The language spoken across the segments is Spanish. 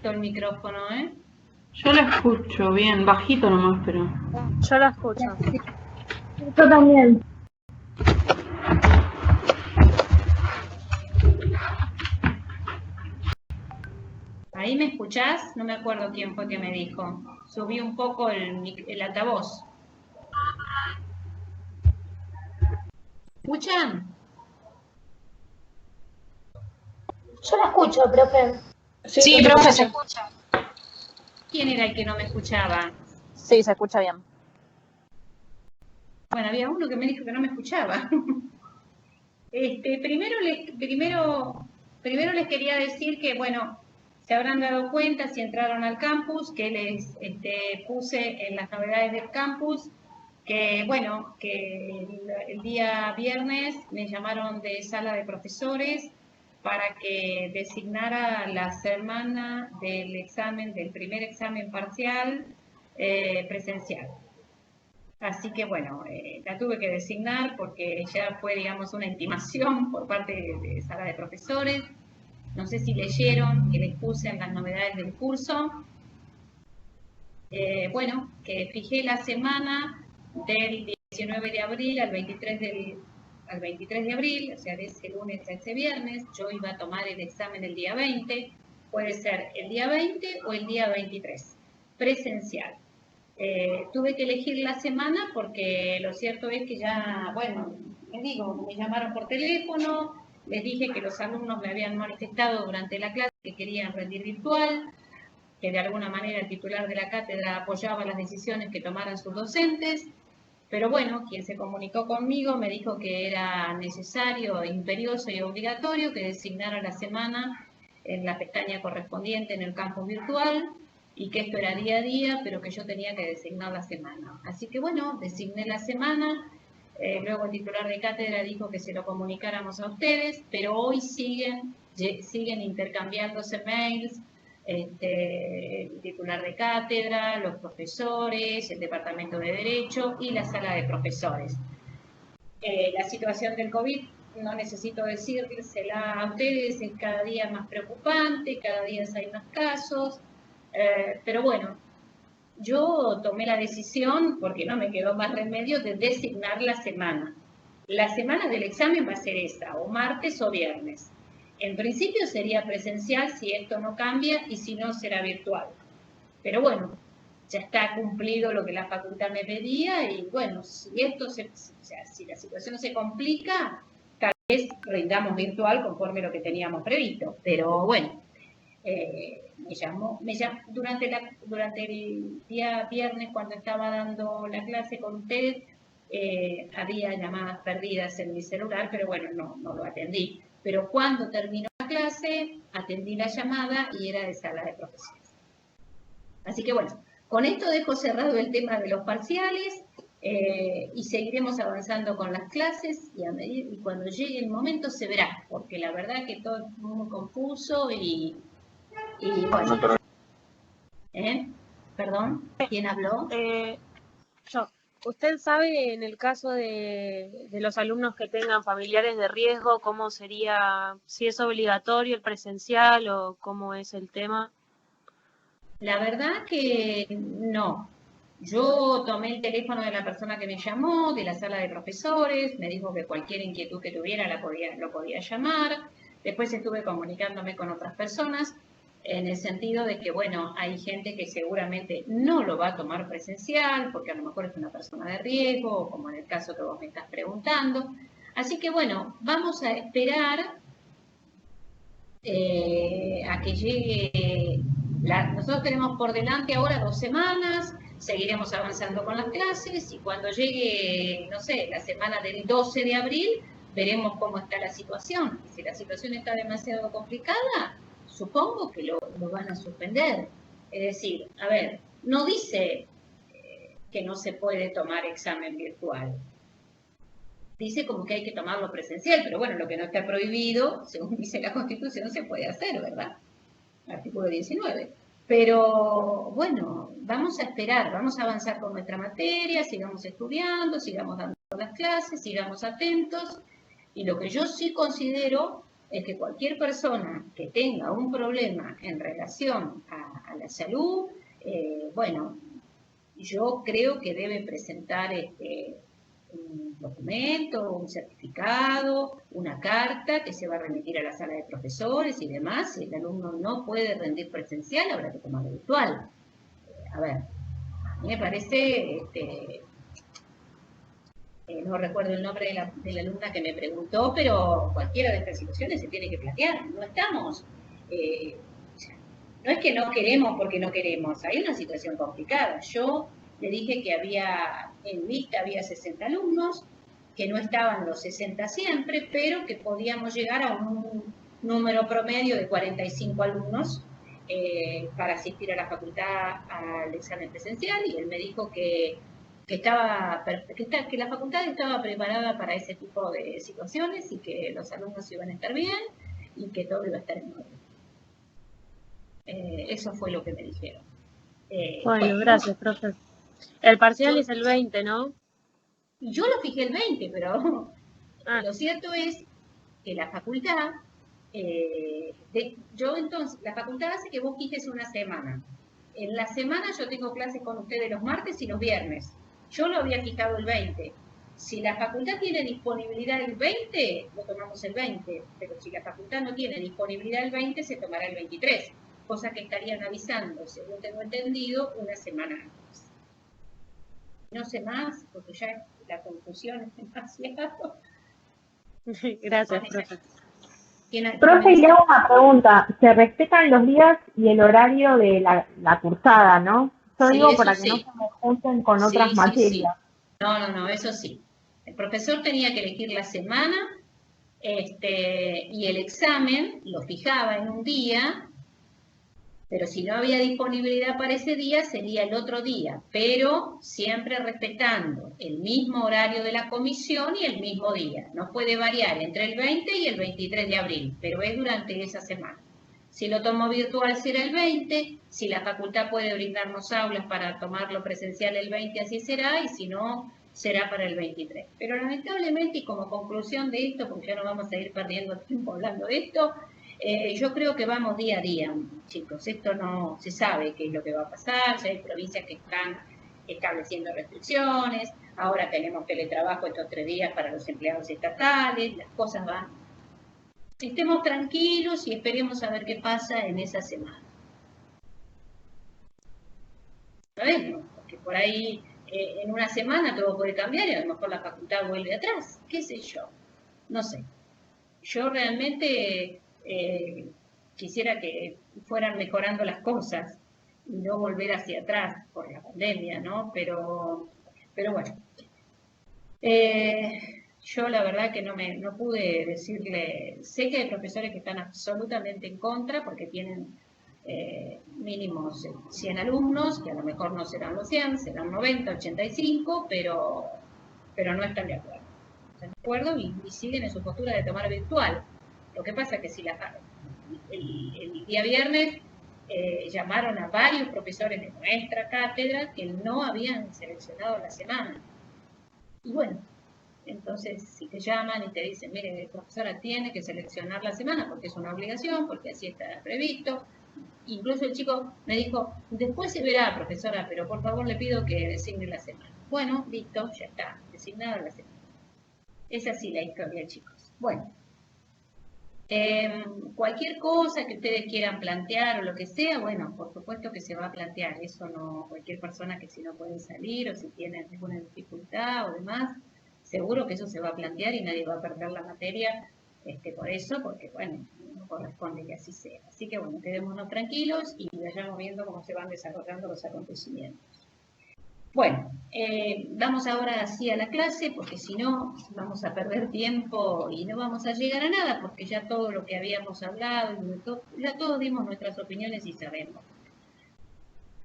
bajito el micrófono, ¿eh? Yo la escucho bien, bajito nomás, pero... Yo la escucho. Yo también. ¿Ahí me escuchás? No me acuerdo quién fue que me dijo. Subí un poco el altavoz. ¿Escuchan? Yo la escucho, profe. Sí, profe, se escucha. ¿Quién era el que no me escuchaba? Sí, se escucha bien. Bueno, había uno que me dijo que no me escuchaba. Primero les quería decir que, bueno, se habrán dado cuenta si entraron al campus, que les puse en las novedades del campus, que, bueno, que el día viernes me llamaron de sala de profesores para que designara la semana del examen, del primer examen parcial presencial. Así que bueno, la tuve que designar porque ya fue, digamos, una intimación por parte de sala de profesores. No sé si leyeron que les puse en las novedades del curso. Bueno, que fijé la semana del 19 de abril al 23 de abril, o sea, de ese lunes a ese viernes. Yo iba a tomar el examen el día 20, puede ser el día 20 o el día 23, presencial. Tuve que elegir la semana porque lo cierto es que ya, bueno, les digo, me llamaron por teléfono, les dije que los alumnos me habían manifestado durante la clase que querían rendir virtual, que de alguna manera el titular de la cátedra apoyaba las decisiones que tomaran sus docentes, pero bueno, quien se comunicó conmigo me dijo que era necesario, imperioso y obligatorio que designara la semana en la pestaña correspondiente en el campus virtual, y que esto era día a día, pero que yo tenía que designar la semana. Así que bueno, designé la semana, luego el titular de cátedra dijo que se lo comunicáramos a ustedes, pero hoy siguen intercambiándose mails, el titular de cátedra, los profesores, el departamento de Derecho y la sala de profesores. La situación del COVID, no necesito decírsela a ustedes, es cada día más preocupante, cada día hay más casos, pero bueno, yo tomé la decisión, porque no me quedó más remedio, de designar la semana. La semana del examen va a ser esa, o martes o viernes. En principio sería presencial si esto no cambia y si no será virtual. Pero bueno, ya está cumplido lo que la facultad me pedía y bueno, si la situación se complica, tal vez rindamos virtual conforme lo que teníamos previsto. Pero bueno, durante el día viernes cuando estaba dando la clase con ustedes, había llamadas perdidas en mi celular, pero bueno, no lo atendí. Pero cuando terminó la clase, atendí la llamada y era de sala de profesores. Así que bueno, con esto dejo cerrado el tema de los parciales y seguiremos avanzando con las clases y cuando llegue el momento se verá, porque la verdad que todo es muy confuso y bueno. ¿Perdón? ¿Quién habló? Yo. ¿Usted sabe, en el caso de los alumnos que tengan familiares de riesgo, cómo sería, si es obligatorio el presencial o cómo es el tema? La verdad que no. Yo tomé el teléfono de la persona que me llamó, de la sala de profesores, me dijo que cualquier inquietud que tuviera lo podía llamar. Después estuve comunicándome con otras personas en el sentido de que, bueno, hay gente que seguramente no lo va a tomar presencial porque a lo mejor es una persona de riesgo, como en el caso que vos me estás preguntando. Así que, bueno, vamos a esperar a que llegue. Nosotros tenemos por delante ahora 2 semanas, seguiremos avanzando con las clases y cuando llegue, no sé, la semana del 12 de abril, veremos cómo está la situación. Y si la situación está demasiado complicada, supongo que lo van a suspender. Es decir, a ver, no dice que no se puede tomar examen virtual. Dice como que hay que tomarlo presencial, pero bueno, lo que no está prohibido, según dice la Constitución, se puede hacer, ¿verdad? Artículo 19. Pero bueno, vamos a esperar, vamos a avanzar con nuestra materia, sigamos estudiando, sigamos dando las clases, sigamos atentos. Y lo que yo sí considero es que cualquier persona que tenga un problema en relación a la salud, bueno, yo creo que debe presentar un documento, un certificado, una carta que se va a remitir a la sala de profesores y demás. Si el alumno no puede rendir presencial, habrá que tomarlo virtual. A ver, a mí me parece, no recuerdo el nombre de la alumna que me preguntó, pero cualquiera de estas situaciones se tiene que plantear. No estamos, no es que no queremos porque no queremos, hay una situación complicada. Yo le dije que en lista había 60 alumnos, que no estaban los 60 siempre, pero que podíamos llegar a un número promedio de 45 alumnos para asistir a la facultad al examen presencial, y él me dijo que la facultad estaba preparada para ese tipo de situaciones y que los alumnos iban a estar bien y que todo iba a estar en orden. Eso fue lo que me dijeron. Bueno, gracias, profe. El parcial es el 20, ¿no? Yo lo fijé el 20, pero Ah, lo cierto es que la facultad, la facultad hace que vos fijes una semana. En la semana yo tengo clases con ustedes los martes y los viernes. Yo lo había fijado el 20. Si la facultad tiene disponibilidad el 20, lo tomamos el 20. Pero si la facultad no tiene disponibilidad el 20, se tomará el 23. Cosa que estarían avisando, según tengo entendido, una semana antes. No sé más, porque ya la confusión es demasiado. gracias, profe. Profe, y le hago una pregunta. Se respetan los días y el horario de la cursada, ¿no? Yo Sí, digo eso para que sí. no se me junten con Sí, otras sí, materias. sí. No, eso sí. El profesor tenía que elegir la semana, y el examen lo fijaba en un día, pero si no había disponibilidad para ese día, sería el otro día, pero siempre respetando el mismo horario de la comisión y el mismo día. No puede variar entre el 20 y el 23 de abril, pero es durante esa semana. Si lo tomo virtual será el 20, si la facultad puede brindarnos aulas para tomarlo presencial el 20, así será, y si no, será para el 23. Pero lamentablemente, y como conclusión de esto, porque ya no vamos a ir perdiendo tiempo hablando de esto, yo creo que vamos día a día, chicos. Esto no se sabe qué es lo que va a pasar, ya hay provincias que están estableciendo restricciones, ahora tenemos teletrabajo estos 3 días para los empleados estatales, las cosas van. Estemos tranquilos y esperemos a ver qué pasa en esa semana. Sabemos, porque por ahí en una semana todo puede cambiar y a lo mejor la facultad vuelve atrás, qué sé yo, no sé. Yo realmente quisiera que fueran mejorando las cosas y no volver hacia atrás por la pandemia, ¿no? Pero bueno. Yo la verdad que no pude decirle, sé que hay profesores que están absolutamente en contra porque tienen mínimos 100 alumnos, que a lo mejor no serán los 100, serán 90, 85, pero no están de acuerdo. Están de acuerdo y siguen en su postura de tomar virtual. Lo que pasa es que si el día viernes llamaron a varios profesores de nuestra cátedra que no habían seleccionado la semana. Y bueno, entonces si te llaman y te dicen, mire, profesora, tiene que seleccionar la semana porque es una obligación, porque así está previsto. Incluso el chico me dijo, después se verá, profesora, pero por favor le pido que designe la semana. Bueno, listo, ya está, designada la semana. Es así la historia, chicos. Bueno, cualquier cosa que ustedes quieran plantear o lo que sea, bueno, por supuesto que se va a plantear. Eso no, cualquier persona que si no puede salir o si tiene alguna dificultad o demás, seguro que eso se va a plantear y nadie va a perder la materia por eso, porque bueno, no corresponde que así sea. Así que bueno, quedémonos tranquilos y vayamos viendo cómo se van desarrollando los acontecimientos. Bueno, vamos ahora así a la clase, porque si no vamos a perder tiempo y no vamos a llegar a nada, porque ya todo lo que habíamos hablado, ya todos dimos nuestras opiniones y sabemos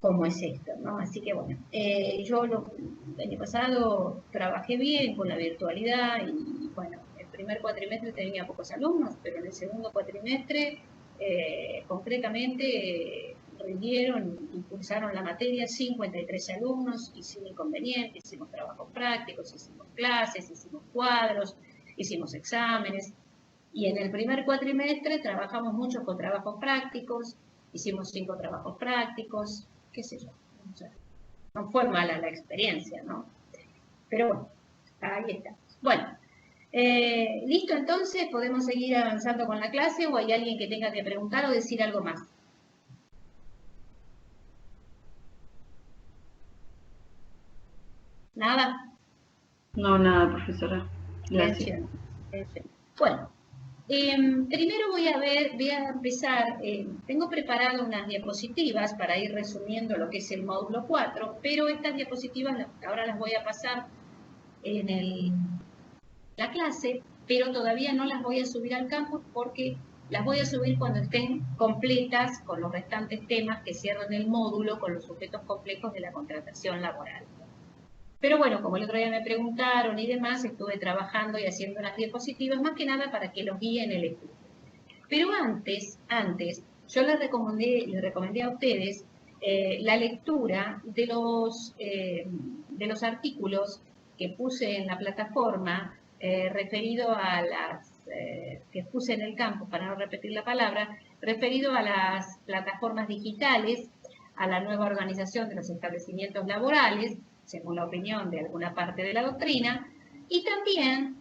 cómo es esto, ¿no? Así que bueno, yo el año pasado trabajé bien con la virtualidad y bueno, el primer cuatrimestre tenía pocos alumnos, pero en el segundo cuatrimestre concretamente rindieron, impulsaron la materia 53 alumnos y sin inconveniente, hicimos trabajos prácticos, hicimos clases, hicimos cuadros, hicimos exámenes. Y en el primer cuatrimestre trabajamos mucho con trabajos prácticos, hicimos 5 trabajos prácticos, qué sé yo. O sea, no fue mala la experiencia, ¿no? Pero bueno, ahí está. Bueno, listo, entonces podemos seguir avanzando con la clase o hay alguien que tenga que preguntar o decir algo más. ¿Nada? No, nada, profesora. Gracias. Atención. Bueno, primero voy a empezar, tengo preparado unas diapositivas para ir resumiendo lo que es el módulo 4, pero estas diapositivas ahora las voy a pasar en la clase, pero todavía no las voy a subir al campus porque las voy a subir cuando estén completas con los restantes temas que cierran el módulo con los sujetos complejos de la contratación laboral. Pero bueno, como el otro día me preguntaron y demás, estuve trabajando y haciendo unas diapositivas, más que nada para que los guíen el estudio. Pero antes, yo les recomendé a ustedes la lectura de los artículos que puse en la plataforma, referido a que puse en el campo, para no repetir la palabra, referido a las plataformas digitales, a la nueva organización de los establecimientos laborales, según la opinión de alguna parte de la doctrina, y también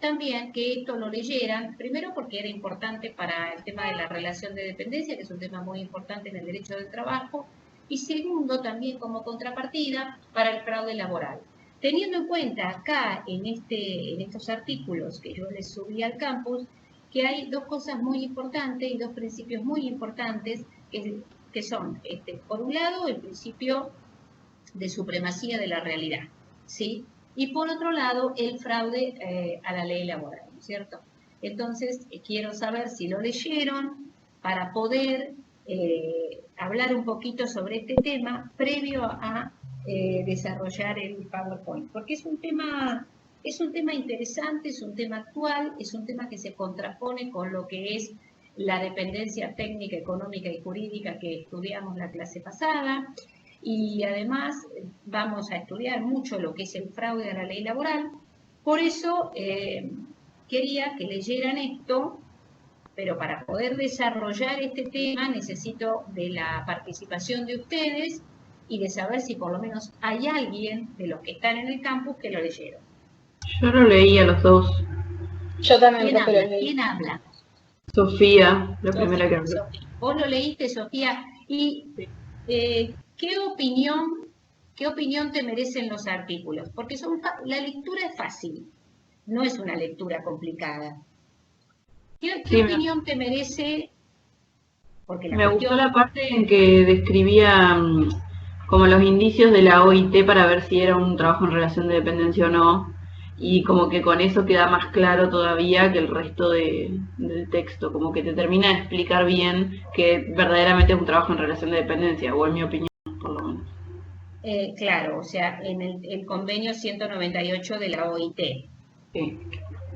que esto lo leyeran, primero porque era importante para el tema de la relación de dependencia, que es un tema muy importante en el derecho del trabajo, y segundo, también como contrapartida para el fraude laboral. Teniendo en cuenta acá, en estos artículos que yo les subí al campus, que hay dos cosas muy importantes y dos principios muy importantes que son, por un lado, el principio de supremacía de la realidad, ¿sí? Y por otro lado, el fraude a la ley laboral, ¿no es cierto? Entonces, quiero saber si lo leyeron para poder hablar un poquito sobre este tema previo a desarrollar el PowerPoint, porque es un tema interesante, es un tema actual, es un tema que se contrapone con lo que es la dependencia técnica, económica y jurídica que estudiamos la clase pasada, y además vamos a estudiar mucho lo que es el fraude a la ley laboral. Por eso quería que leyeran esto, pero para poder desarrollar este tema necesito de la participación de ustedes y de saber si por lo menos hay alguien de los que están en el campus que lo leyeron. Yo lo leí a los dos. Yo también, ¿Quién profe, lo habla? leí. ¿Quién habla? Sofía, la primera que habló. Sofía. Vos lo leíste, Sofía. ¿Y qué opinión te merecen los artículos? Porque la lectura es fácil, no es una lectura complicada. ¿Qué opinión te merece? Porque me gustó la parte en que describía como los indicios de la OIT para ver si era un trabajo en relación de dependencia o no, y como que con eso queda más claro todavía que el resto del texto, como que te termina de explicar bien que verdaderamente es un trabajo en relación de dependencia, o en mi opinión, por lo menos. Claro, o sea, en el convenio 198 de la OIT. Sí.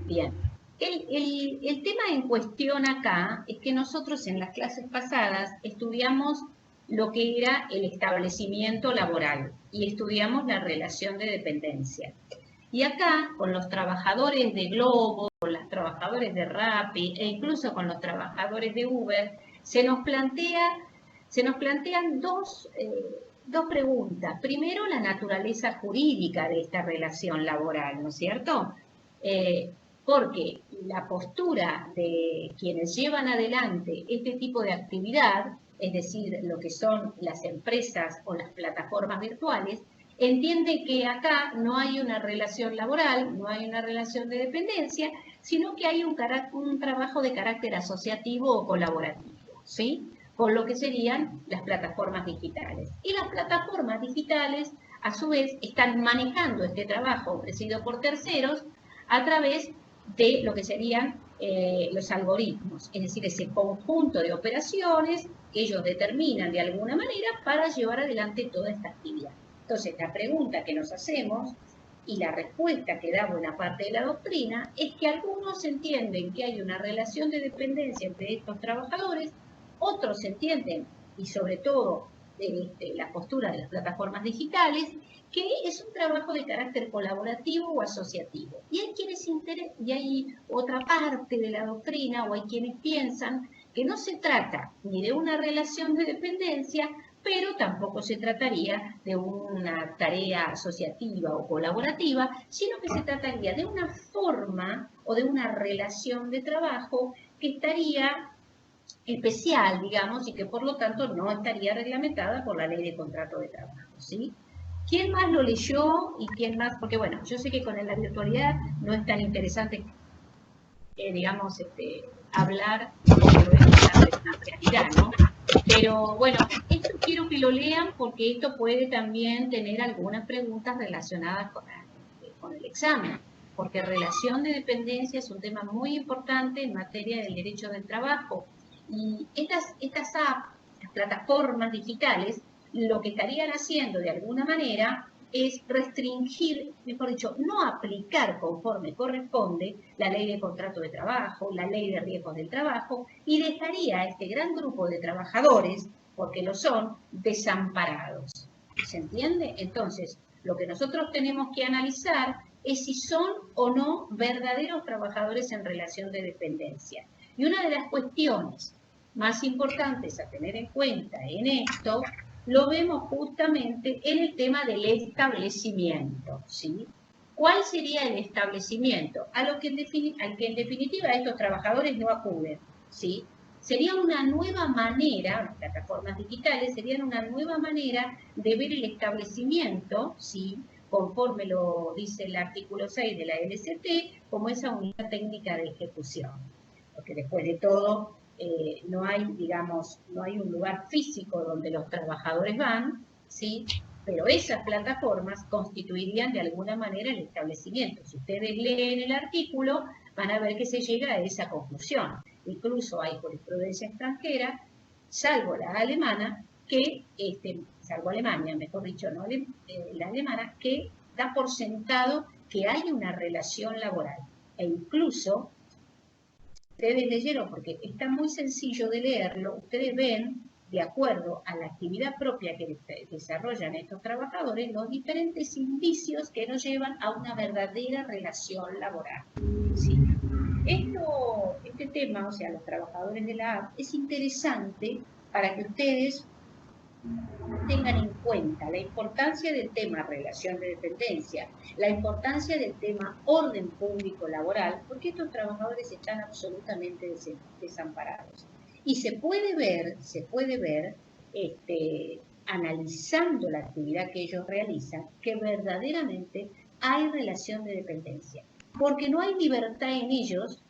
Bien. El tema en cuestión acá es que nosotros en las clases pasadas estudiamos lo que era el establecimiento laboral y estudiamos la relación de dependencia. Y acá, con los trabajadores de Globo, con los trabajadores de Rappi e incluso con los trabajadores de Uber, se nos plantean dos preguntas. Primero, la naturaleza jurídica de esta relación laboral, ¿no es cierto? Porque la postura de quienes llevan adelante este tipo de actividad, es decir, lo que son las empresas o las plataformas virtuales, entiende que acá no hay una relación laboral, no hay una relación de dependencia, sino que hay un trabajo de carácter asociativo o colaborativo, ¿sí? Con lo que serían las plataformas digitales. Y las plataformas digitales, a su vez, están manejando este trabajo ofrecido por terceros a través de lo que serían los algoritmos, es decir, ese conjunto de operaciones que ellos determinan de alguna manera para llevar adelante toda esta actividad. Entonces, la pregunta que nos hacemos y la respuesta que da buena parte de la doctrina es que algunos entienden que hay una relación de dependencia entre estos trabajadores, otros entienden, y sobre todo la postura de las plataformas digitales, que es un trabajo de carácter colaborativo o asociativo. Y hay otra parte de la doctrina, o hay quienes piensan que no se trata ni de una relación de dependencia, pero tampoco se trataría de una tarea asociativa o colaborativa, sino que se trataría de una forma o de una relación de trabajo que estaría especial, digamos, y que por lo tanto no estaría reglamentada por la ley de contrato de trabajo, ¿sí? ¿Quién más lo leyó y quién más? Porque bueno, yo sé que con la virtualidad no es tan interesante, digamos, hablar como lo es una realidad, ¿no? Pero bueno, esto quiero que lo lean porque esto puede también tener algunas preguntas relacionadas con el examen, porque relación de dependencia es un tema muy importante en materia del derecho del trabajo. Y estas apps, las plataformas digitales, lo que estarían haciendo de alguna manera es restringir, mejor dicho, no aplicar conforme corresponde la ley de contrato de trabajo, la ley de riesgos del trabajo, y dejaría a este gran grupo de trabajadores, porque lo son, desamparados. ¿Se entiende? Entonces, lo que nosotros tenemos que analizar es si son o no verdaderos trabajadores en relación de dependencia. Y una de las cuestiones más importantes a tener en cuenta en esto, lo vemos justamente en el tema del establecimiento, ¿sí? ¿Cuál sería el establecimiento? Al que en definitiva estos trabajadores no acuden, ¿sí? Sería una nueva manera, las plataformas digitales serían una nueva manera de ver el establecimiento, ¿sí? Conforme lo dice el artículo 6 de la LCT, como esa unidad técnica de ejecución. Porque después de todo, no hay, digamos, no hay un lugar físico donde los trabajadores van, ¿sí? Pero esas plataformas constituirían de alguna manera el establecimiento. Si ustedes leen el artículo, van a ver que se llega a esa conclusión. Incluso hay jurisprudencia extranjera, salvo la alemana, salvo Alemania, mejor dicho, ¿no? La alemana, que da por sentado que hay una relación laboral. E incluso, ustedes leyeron, porque está muy sencillo de leerlo, ustedes ven, de acuerdo a la actividad propia que desarrollan estos trabajadores, los diferentes indicios que nos llevan a una verdadera relación laboral. ¿Sí? Este tema, o sea, los trabajadores de la app, es interesante para que ustedes tengan en cuenta la importancia del tema relación de dependencia, la importancia del tema orden público laboral, porque estos trabajadores están absolutamente desamparados. Y se puede ver, analizando la actividad que ellos realizan, que verdaderamente hay relación de dependencia, porque no hay libertad en ellos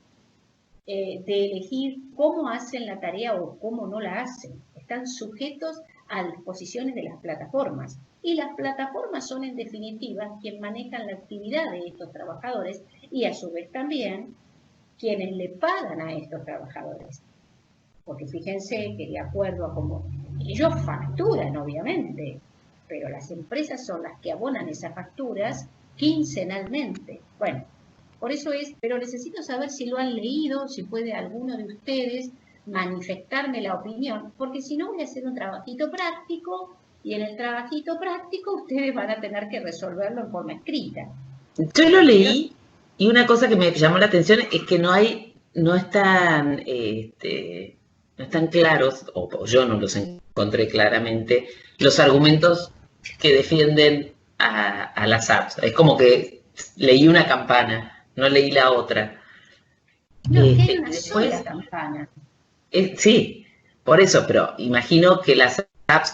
de elegir cómo hacen la tarea o cómo no la hacen. Están sujetos a disposiciones de las plataformas. Y las plataformas son, en definitiva, quienes manejan la actividad de estos trabajadores y, a su vez, también quienes le pagan a estos trabajadores. Porque fíjense que, de acuerdo a cómo ellos facturan, obviamente, pero las empresas son las que abonan esas facturas quincenalmente. Bueno, por eso pero necesito saber si lo han leído, si puede alguno de ustedes manifestarme la opinión, porque si no voy a hacer un trabajito práctico, y en el trabajito práctico ustedes van a tener que resolverlo en forma escrita. Yo lo leí, y una cosa que me llamó la atención es que no están claros, o yo no los encontré claramente, los argumentos que defienden a las apps. Es como que leí una campana, no leí la otra. No, hay una sola campana. Sí, por eso, pero imagino que las apps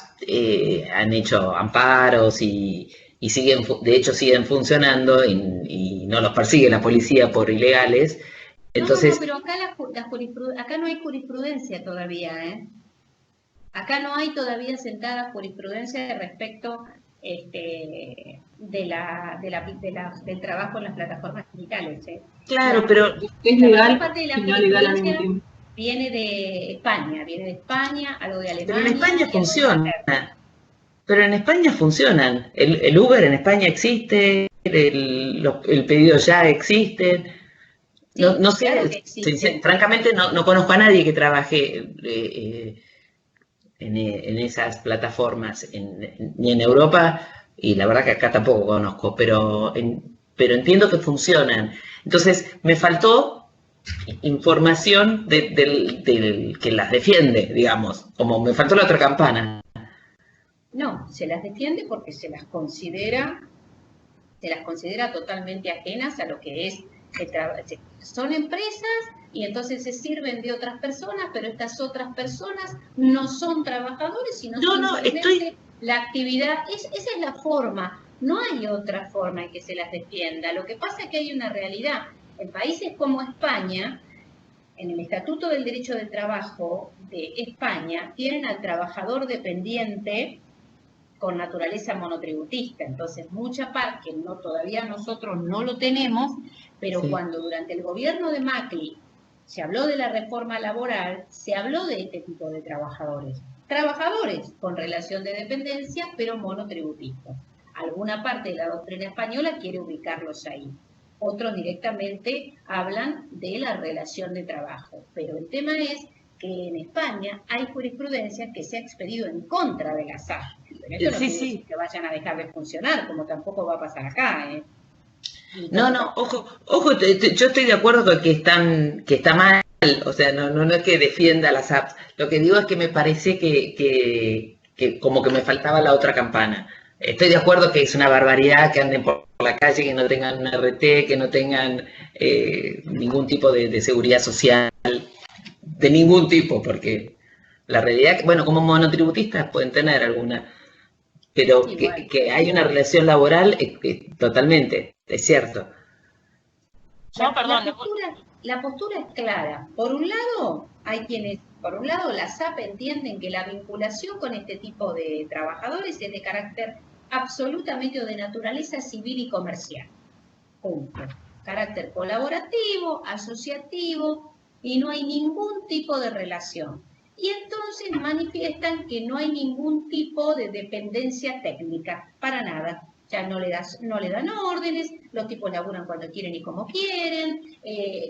han hecho amparos y siguen, de hecho siguen funcionando y no los persigue la policía por ilegales. Entonces, no, pero acá no hay jurisprudencia todavía, ¿eh? Acá no hay todavía sentada jurisprudencia respecto del trabajo en las plataformas digitales, ¿eh? Claro, pero es legal y no legal al mismo tiempo. Viene de España, algo de Alemania. Pero en España funciona. Pero en España funcionan. El Uber en España existe, el pedido ya existe. Sí, no sé, claro que existe. francamente no conozco a nadie que trabaje en esas plataformas ni en Europa, y la verdad que acá tampoco conozco, pero entiendo que funcionan. Entonces, me faltó información del que las defiende, digamos, como me faltó la otra campana. No, se las defiende porque se las considera totalmente ajenas a lo que es son empresas y entonces se sirven de otras personas, pero estas otras personas no son trabajadores, sino simplemente la actividad. Esa es la forma, no hay otra forma en que se las defienda. Lo que pasa es que hay una realidad. En países como España, en el Estatuto del Derecho del Trabajo de España, tienen al trabajador dependiente con naturaleza monotributista. Entonces, mucha parte, que todavía nosotros no lo tenemos, pero cuando durante el gobierno de Macri se habló de la reforma laboral, se habló de este tipo de trabajadores. Trabajadores con relación de dependencia, pero monotributistas. Alguna parte de la doctrina española quiere ubicarlos ahí. Otros directamente hablan de la relación de trabajo. Pero el tema es que en España hay jurisprudencia que se ha expedido en contra de la SAF. Pero esto no quiere decir que vayan a dejar de funcionar, como tampoco va a pasar acá, ¿eh? No, ojo, yo estoy de acuerdo con que está mal, o sea, no es que defienda las apps, lo que digo es que me parece que como que me faltaba la otra campana. Estoy de acuerdo que es una barbaridad que anden por la calle, que no tengan un RT, que no tengan ningún tipo de seguridad social, de ningún tipo, porque la realidad, bueno, como monotributistas pueden tener alguna, pero que hay una relación laboral, totalmente, es cierto. La postura es clara. Por un lado, las SAP entienden que la vinculación con este tipo de trabajadores es de carácter absolutamente o de naturaleza civil y comercial. Punto. Carácter colaborativo, asociativo, y no hay ningún tipo de relación. Y entonces manifiestan que no hay ningún tipo de dependencia técnica, para nada. Ya no le dan órdenes, los tipos laburan cuando quieren y como quieren,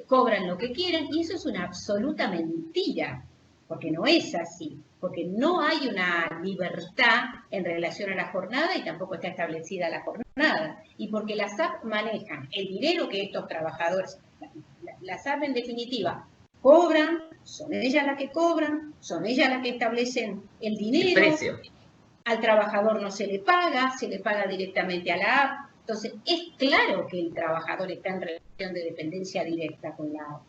cobran lo que quieren, y eso es una absoluta mentira, porque no es así, porque no hay una libertad en relación a la jornada y tampoco está establecida la jornada, y porque las SAP manejan el dinero que estos trabajadores, las SAP en definitiva, cobran, son ellas las que cobran, son ellas las que establecen el dinero. El precio. Al trabajador no se le paga directamente a la app. Entonces, es claro que el trabajador está en relación de dependencia directa con la app.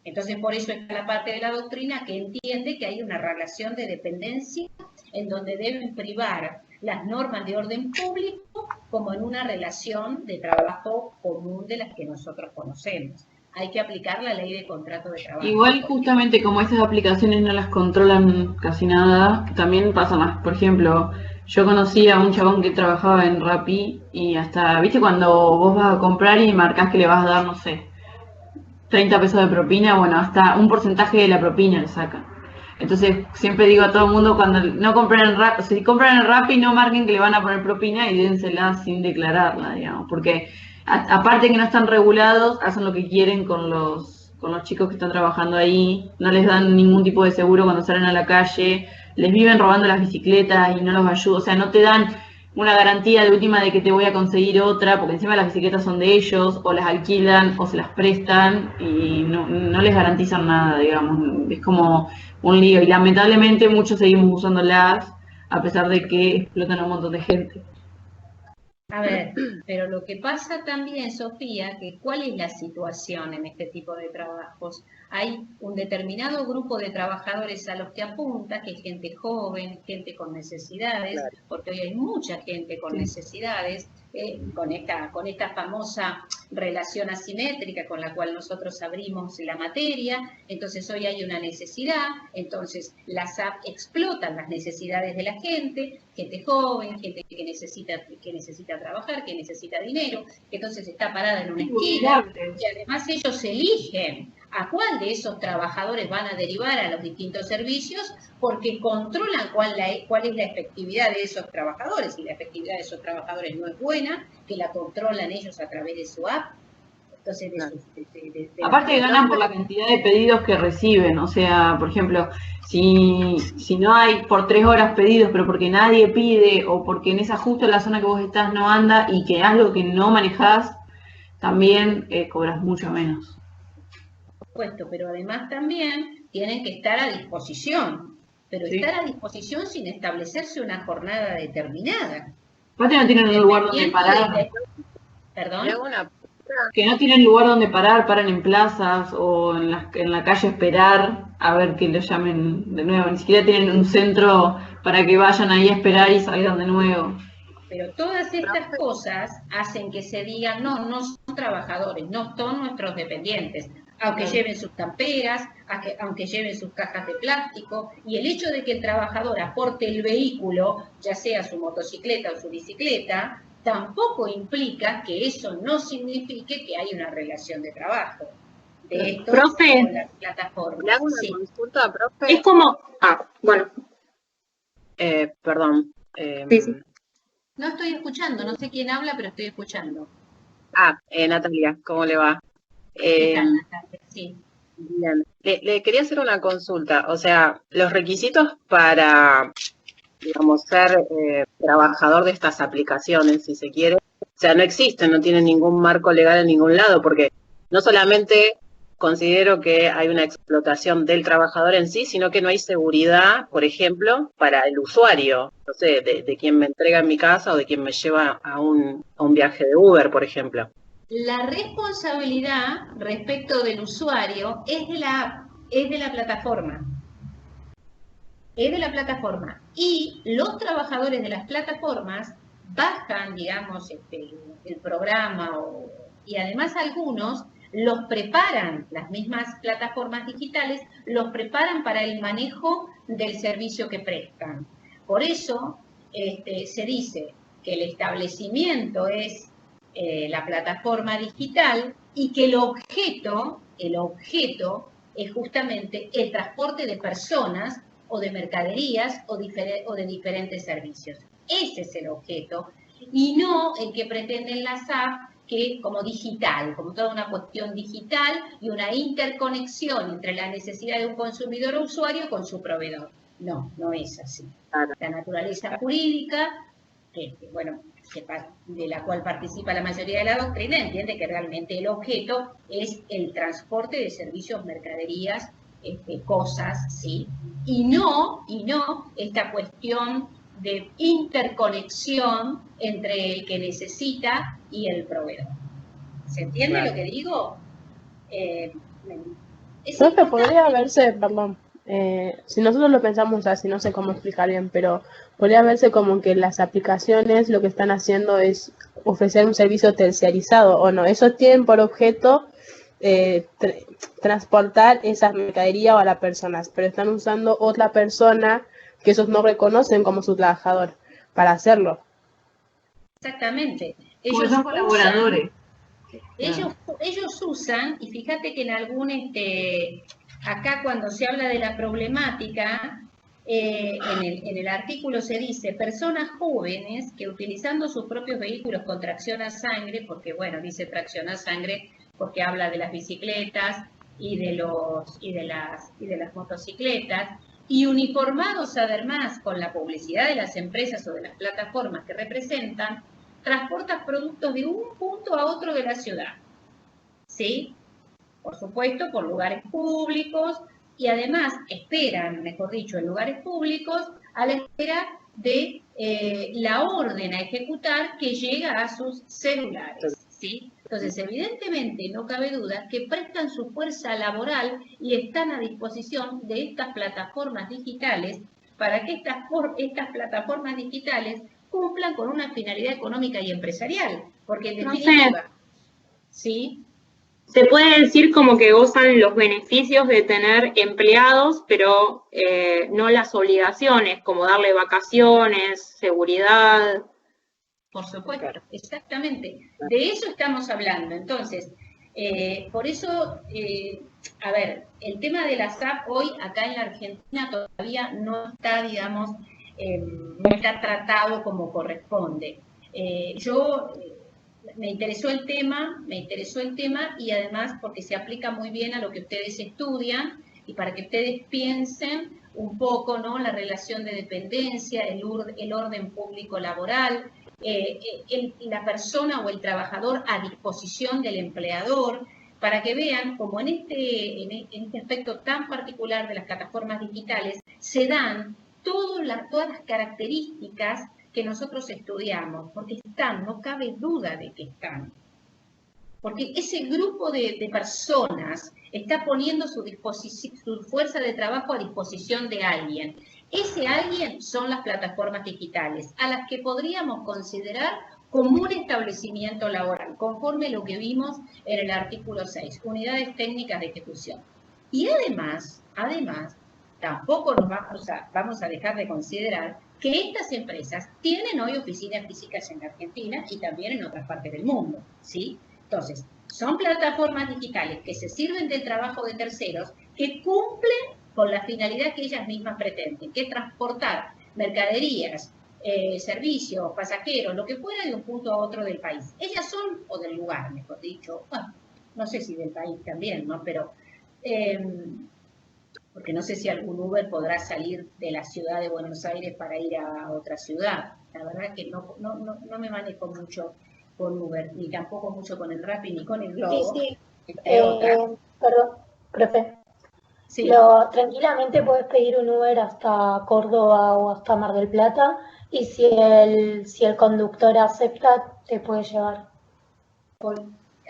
Entonces, por eso está la parte de la doctrina que entiende que hay una relación de dependencia en donde deben privar las normas de orden público como en una relación de trabajo común de las que nosotros conocemos. Hay que aplicar la ley de contrato de trabajo. Igual justamente como esas aplicaciones no las controlan casi nada, también pasa más. Por ejemplo, yo conocí a un chabón que trabajaba en Rappi y hasta, viste, cuando vos vas a comprar y marcás que le vas a dar, no sé, 30 pesos de propina, bueno, hasta un porcentaje de la propina le sacan. Entonces siempre digo a todo el mundo, cuando no compren en Rappi, si compran en Rappi no marquen que le van a poner propina y dénsela sin declararla, digamos, porque aparte que no están regulados, hacen lo que quieren con los chicos que están trabajando ahí, no les dan ningún tipo de seguro cuando salen a la calle, les viven robando las bicicletas y no los ayudan, o sea, no te dan una garantía de última de que te voy a conseguir otra, porque encima las bicicletas son de ellos, o las alquilan, o se las prestan, y no les garantizan nada, digamos, es como un lío, y lamentablemente muchos seguimos usándolas, a pesar de que explotan a un montón de gente. A ver, pero lo que pasa también, Sofía, que ¿cuál es la situación en este tipo de trabajos? Hay un determinado grupo de trabajadores a los que apunta, que es gente joven, gente con necesidades, claro, porque hoy hay mucha gente con necesidades, con esta famosa relación asimétrica con la cual nosotros abrimos la materia. Entonces hoy hay una necesidad, entonces las SAP explotan las necesidades de la gente joven, gente que necesita trabajar, que necesita dinero, que entonces está parada en una esquina, y además ellos eligen a cuál de esos trabajadores van a derivar a los distintos servicios, porque controlan cuál es la efectividad de esos trabajadores. Y la efectividad de esos trabajadores no es buena, que la controlan ellos a través de su app. Entonces, de Aparte ganan por la cantidad de pedidos que reciben, o sea, por ejemplo, si no hay por 3 horas pedidos, pero porque nadie pide o porque en esa justo la zona que vos estás no anda y que algo que no manejás, también cobras mucho menos. Por supuesto, pero además también tienen que estar a disposición, pero Sí. estar a disposición sin establecerse una jornada determinada. Aparte no tienen un lugar donde parar. Perdón. Le hago una Que no tienen lugar donde parar, paran en plazas o en la calle a esperar a ver que los llamen de nuevo. Ni siquiera tienen un centro para que vayan ahí a esperar y salgan de nuevo. Pero todas estas cosas hacen que se digan, no son trabajadores, no son nuestros dependientes, aunque lleven sus camperas, aunque lleven sus cajas de plástico, y el hecho de que el trabajador aporte el vehículo, ya sea su motocicleta o su bicicleta, tampoco implica que eso no signifique que hay una relación de trabajo. De esto Profe, con las plataformas. le hago una Sí. consulta, profe. Es como, bueno, Perdón. Sí. No estoy escuchando, no sé quién habla, pero estoy escuchando. Natalia, ¿cómo le va? ¿Qué tal, Natalia? Sí. Bien. Le quería hacer una consulta. O sea, los requisitos para, digamos, ser trabajador de estas aplicaciones, si se quiere, o sea, no existen, no tienen ningún marco legal en ningún lado, porque no solamente considero que hay una explotación del trabajador en sí, sino que no hay seguridad, por ejemplo, para el usuario, no sé, de quien me entrega en mi casa o de quien me lleva a un viaje de Uber, por ejemplo. La responsabilidad respecto del usuario es de la app, es de la plataforma. Es de la plataforma. Y los trabajadores de las plataformas bajan, digamos, el programa y además algunos los preparan, las mismas plataformas digitales, los preparan para el manejo del servicio que prestan. Por eso se dice que el establecimiento es la plataforma digital y que el objeto es justamente el transporte de personas o de mercaderías o de diferentes servicios. Ese es el objeto y no el que pretenden las apps que como digital, como toda una cuestión digital y una interconexión entre la necesidad de un consumidor o usuario con su proveedor. No, no es así. Claro. La naturaleza jurídica, bueno, de la cual participa la mayoría de la doctrina, entiende que realmente el objeto es el transporte de servicios, mercaderías, cosas, ¿sí? Y no esta cuestión de interconexión entre el que necesita y el proveedor. ¿Se entiende Claro. lo que digo? Profe, podría verse, perdón, si nosotros lo pensamos así, no sé cómo explicar bien, pero podría verse como que las aplicaciones lo que están haciendo es ofrecer un servicio terciarizado, ¿o no? Ellos tienen por objeto transportar esa mercadería o a las personas, pero están usando otra persona que ellos no reconocen como su trabajador para hacerlo. Exactamente. Porque son colaboradores. Ellos usan, y fíjate que en algún, acá cuando se habla de la problemática, en el artículo se dice, personas jóvenes que utilizando sus propios vehículos con tracción a sangre, porque bueno, dice tracción a sangre porque habla de las bicicletas y de las motocicletas, y uniformados además con la publicidad de las empresas o de las plataformas que representan, transportan productos de un punto a otro de la ciudad, ¿sí? Por supuesto, por lugares públicos y además esperan, mejor dicho, en lugares públicos a la espera de la orden a ejecutar que llega a sus celulares, ¿sí? Entonces, evidentemente, no cabe duda que prestan su fuerza laboral y están a disposición de estas plataformas digitales para que estas plataformas digitales cumplan con una finalidad económica y empresarial, porque en definitiva, ¿sí? se puede decir como que gozan los beneficios de tener empleados, pero no las obligaciones, como darle vacaciones, seguridad. Por supuesto, exactamente. De eso estamos hablando. Entonces, por eso, a ver, el tema de las app hoy acá en la Argentina todavía no está, digamos, no está tratado como corresponde. Yo me interesó el tema y además porque se aplica muy bien a lo que ustedes estudian y para que ustedes piensen un poco, ¿no? La relación de dependencia, el orden público laboral, la persona o el trabajador a disposición del empleador, para que vean cómo en este aspecto tan particular de las plataformas digitales se dan todas las características que nosotros estudiamos, porque están, no cabe duda de que están. Porque ese grupo de personas está poniendo su fuerza de trabajo a disposición de alguien. Ese alguien son las plataformas digitales, a las que podríamos considerar como un establecimiento laboral, conforme lo que vimos en el artículo 6, unidades técnicas de ejecución. Y además, tampoco nos vamos a dejar de considerar que estas empresas tienen hoy oficinas físicas en Argentina y también en otras partes del mundo, ¿sí? Entonces, son plataformas digitales que se sirven del trabajo de terceros, que cumplen con la finalidad que ellas mismas pretenden, que es transportar mercaderías, servicios, pasajeros, lo que fuera de un punto a otro del país. Ellas son, o del lugar, mejor dicho, bueno, no sé si del país también, ¿no? Pero, porque no sé si algún Uber podrá salir de la ciudad de Buenos Aires para ir a otra ciudad. La verdad que no me manejo mucho con Uber, ni tampoco mucho con el Rappi, ni con el Globo. Sí. Perdón, profe. Sí. Tranquilamente puedes pedir un Uber hasta Córdoba o hasta Mar del Plata y si el conductor acepta, te puede llevar.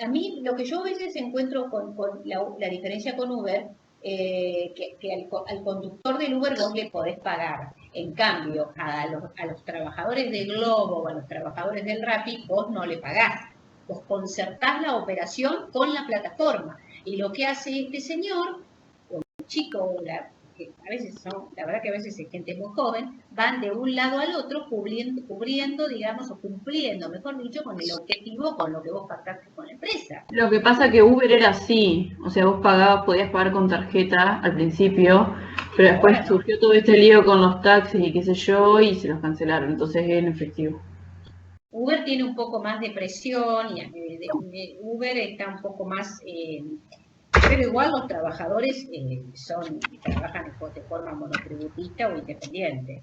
A mí, lo que yo a veces encuentro con la diferencia con Uber, que al conductor del Uber vos le podés pagar. En cambio, a los trabajadores del Globo o a los trabajadores del Rappi, vos no le pagás. Vos concertás la operación con la plataforma. Y lo que hace este señor, o el chico, que a veces la verdad que a veces es gente muy joven, van de un lado al otro cubriendo, digamos, o cumpliendo, mejor dicho, con el objetivo, con lo que vos pactaste con la empresa. Lo que pasa que Uber era así, o sea, vos podías pagar con tarjeta al principio, pero después surgió todo este lío con los taxis y qué sé yo, y se los cancelaron, entonces es en efectivo. Uber tiene un poco más de presión, y Uber está un poco más... pero igual los trabajadores trabajan de forma monotributista o independiente.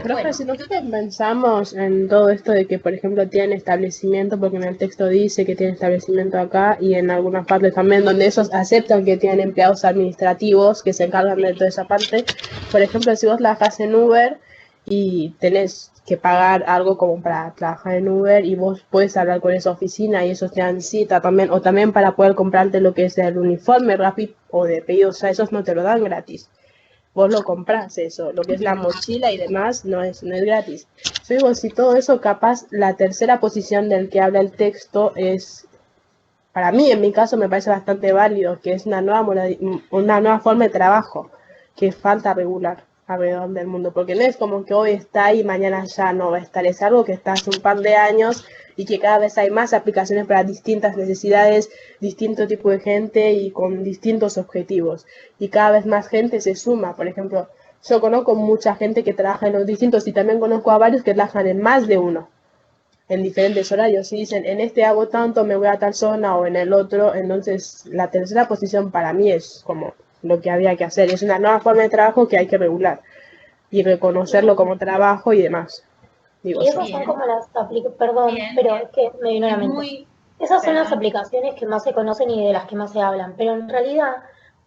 Profe, si nosotros pensamos en todo esto de que, por ejemplo, tienen establecimiento, porque en el texto dice que tienen establecimiento acá y en algunas partes también donde esos aceptan que tienen empleados administrativos que se encargan de toda esa parte. Por ejemplo, si vos trabajás en Uber y tenés que pagar algo como para trabajar en Uber y vos puedes hablar con esa oficina y esos te dan cita también, o también para poder comprarte lo que es el uniforme Rappi o de pedido, o sea, esos no te lo dan gratis. Vos lo comprás eso, lo que es la mochila y demás no es gratis. Yo digo, si todo eso capaz, la tercera posición del que habla el texto es, para mí en mi caso me parece bastante válido, que es una nueva forma de trabajo que falta regular alrededor del mundo, porque no es como que hoy está y mañana ya no va a estar, es algo que está hace un par de años y que cada vez hay más aplicaciones para distintas necesidades, distinto tipo de gente y con distintos objetivos, y cada vez más gente se suma. Por ejemplo, yo conozco mucha gente que trabaja en los distintos y también conozco a varios que trabajan en más de uno, en diferentes horarios, y dicen, en este hago tanto, me voy a tal zona o en el otro. Entonces la tercera posición para mí es como lo que había que hacer, es una nueva forma de trabajo que hay que regular y reconocerlo como trabajo y demás. Digo, y esas son como las aplicaciones, perdón, pero es que me vino a la mente. Esas son las aplicaciones que más se conocen y de las que más se hablan, pero en realidad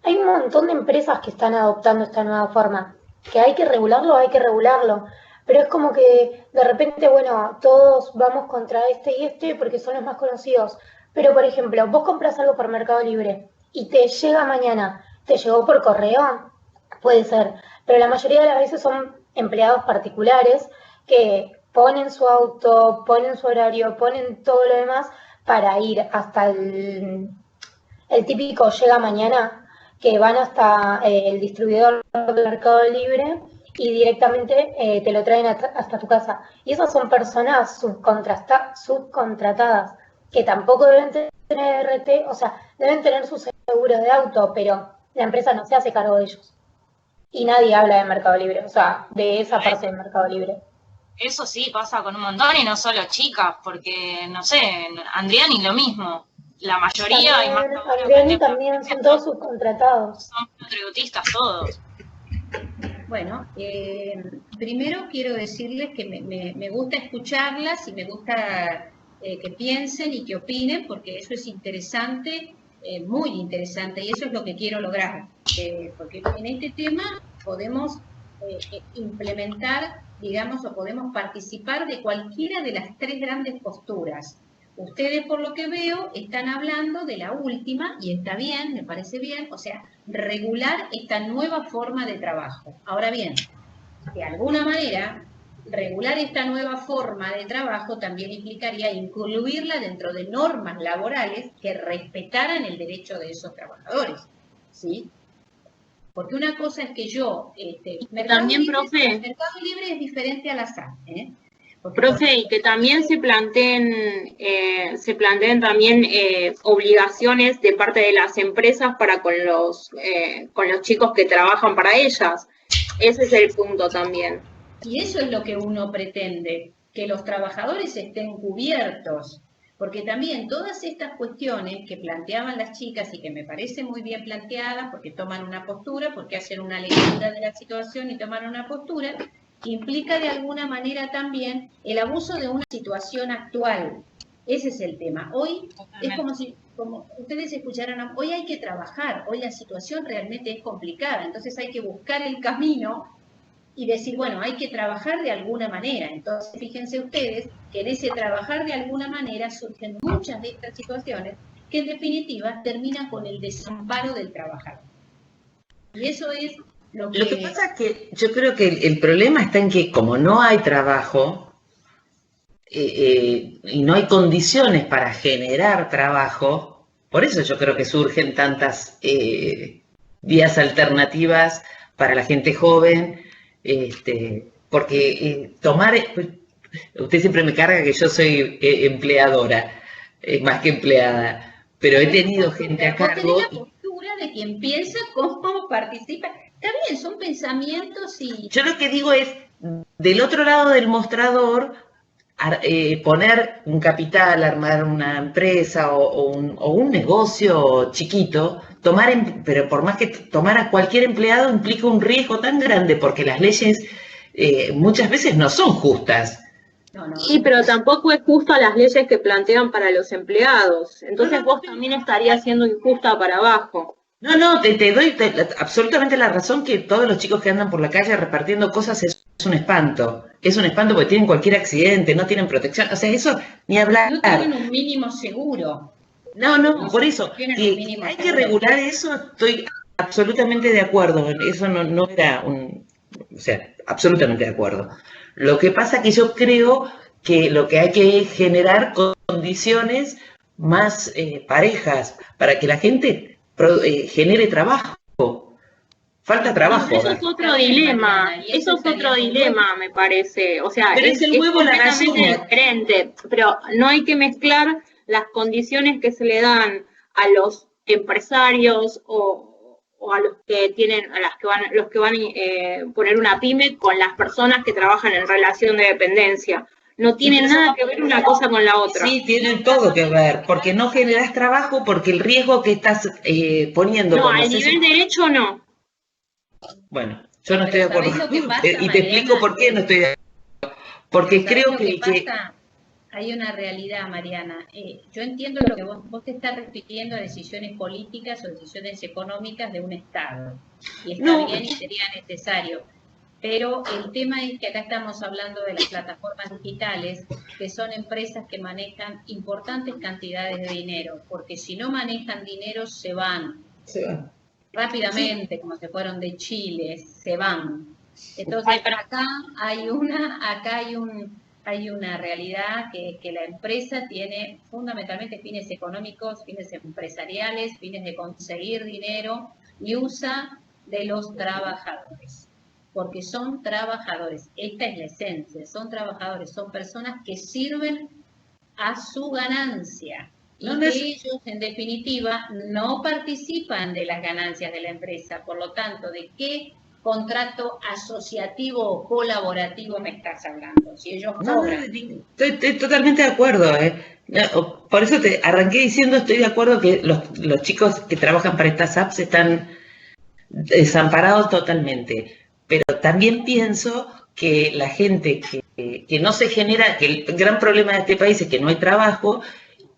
hay un montón de empresas que están adoptando esta nueva forma, que hay que regularlo, pero es como que de repente, bueno, todos vamos contra este y este porque son los más conocidos, pero por ejemplo, vos compras algo por Mercado Libre y te llega mañana, ¿te llegó por correo? Puede ser, pero la mayoría de las veces son empleados particulares que ponen su auto, ponen su horario, ponen todo lo demás para ir hasta el típico llega mañana, que van hasta el distribuidor del Mercado Libre y directamente te lo traen hasta tu casa. Y esas son personas subcontratadas que tampoco deben tener RT, o sea, deben tener su seguro de auto, pero la empresa no se hace cargo de ellos. Y nadie habla de Mercado Libre, o sea, de esa parte del Mercado Libre. eso sí pasa con un montón y no solo chicas, porque, no sé, Andriani lo mismo. La mayoría, y más ahora, Andriani también son todos subcontratados. son monotributistas todos. Bueno, primero quiero decirles que me gusta escucharlas y me gusta que piensen y que opinen, porque eso es interesante, muy interesante, y eso es lo que quiero lograr, porque en este tema podemos implementar, digamos, o podemos participar de cualquiera de las tres grandes posturas. Ustedes, por lo que veo, están hablando de la última, y está bien, me parece bien, o sea, regular esta nueva forma de trabajo. Ahora bien, de alguna manera, regular esta nueva forma de trabajo también implicaría incluirla dentro de normas laborales que respetaran el derecho de esos trabajadores, ¿sí? Porque una cosa es que yo... También, profe. El mercado libre es diferente al azar, ¿eh? Profe, y que también se planteen también obligaciones de parte de las empresas para con los chicos que trabajan para ellas. Ese es el punto también. Y eso es lo que uno pretende, que los trabajadores estén cubiertos, porque también todas estas cuestiones que planteaban las chicas y que me parece muy bien planteadas, porque toman una postura, porque hacen una lectura de la situación y toman una postura, implica de alguna manera también el abuso de una situación actual. Ese es el tema. Hoy es como ustedes escucharon, hoy hay que trabajar, hoy la situación realmente es complicada, entonces hay que buscar el camino y decir, bueno, hay que trabajar de alguna manera. Entonces, fíjense ustedes que en ese trabajar de alguna manera surgen muchas de estas situaciones que en definitiva terminan con el desamparo del trabajador. Y eso es lo que pasa es que yo creo que el problema está en que como no hay trabajo y no hay condiciones para generar trabajo, por eso yo creo que surgen tantas vías alternativas para la gente joven, porque usted siempre me carga que yo soy empleadora, más que empleada, pero he tenido gente a cargo. Vos tenés la postura de quien piensa cómo participa. Está bien, son pensamientos y... Yo lo que digo es, del otro lado del mostrador, poner un capital, armar una empresa o un negocio chiquito, pero por más que tomar a cualquier empleado implica un riesgo tan grande, porque las leyes muchas veces no son justas. Sí, pero tampoco es justo las leyes que plantean para los empleados. Entonces vos también estarías siendo injusta para abajo. No, te doy absolutamente la razón que todos los chicos que andan por la calle repartiendo cosas es un espanto. Es un espanto porque tienen cualquier accidente, no tienen protección. O sea, eso ni hablar. No tienen un mínimo seguro. No, por eso. Si hay que regular eso, estoy absolutamente de acuerdo. Eso no era un... O sea, absolutamente de acuerdo. Lo que pasa es que yo creo que lo que hay que generar condiciones más parejas para que la gente genere trabajo. Falta trabajo. No, eso es otro dilema. Eso es otro dilema, me parece. O sea, pero es el huevo la completamente diferente. Pero no hay que mezclar las condiciones que se le dan a los empresarios o a los que tienen, los que van a poner una pyme con las personas que trabajan en relación de dependencia. No tienen nada que ver una cosa con la otra. Sí, tienen todo que ver, porque no generas trabajo, porque el riesgo que estás poniendo... No, al nivel derecho no. Bueno, yo no estoy de acuerdo. Y te explico por qué no estoy de acuerdo. Porque creo que... Hay una realidad, Mariana. Yo entiendo lo que vos te estás refiriendo a decisiones políticas o decisiones económicas de un Estado. Y está bien y sería necesario. Pero el tema es que acá estamos hablando de las plataformas digitales, que son empresas que manejan importantes cantidades de dinero, porque si no manejan dinero se van. Rápidamente, como se fueron de Chile, se van. Entonces, acá hay una realidad que la empresa tiene fundamentalmente fines económicos, fines empresariales, fines de conseguir dinero y usa de los trabajadores. Porque son trabajadores, esta es la esencia, son trabajadores, son personas que sirven a su ganancia y que ellos en definitiva no participan de las ganancias de la empresa, por lo tanto, ¿de qué contrato asociativo o colaborativo me estás hablando? Si ellos cobran. Estoy totalmente de acuerdo. No, por eso te arranqué diciendo, estoy de acuerdo que los chicos que trabajan para estas apps están desamparados totalmente. Pero también pienso que la gente que no se genera, que el gran problema de este país es que no hay trabajo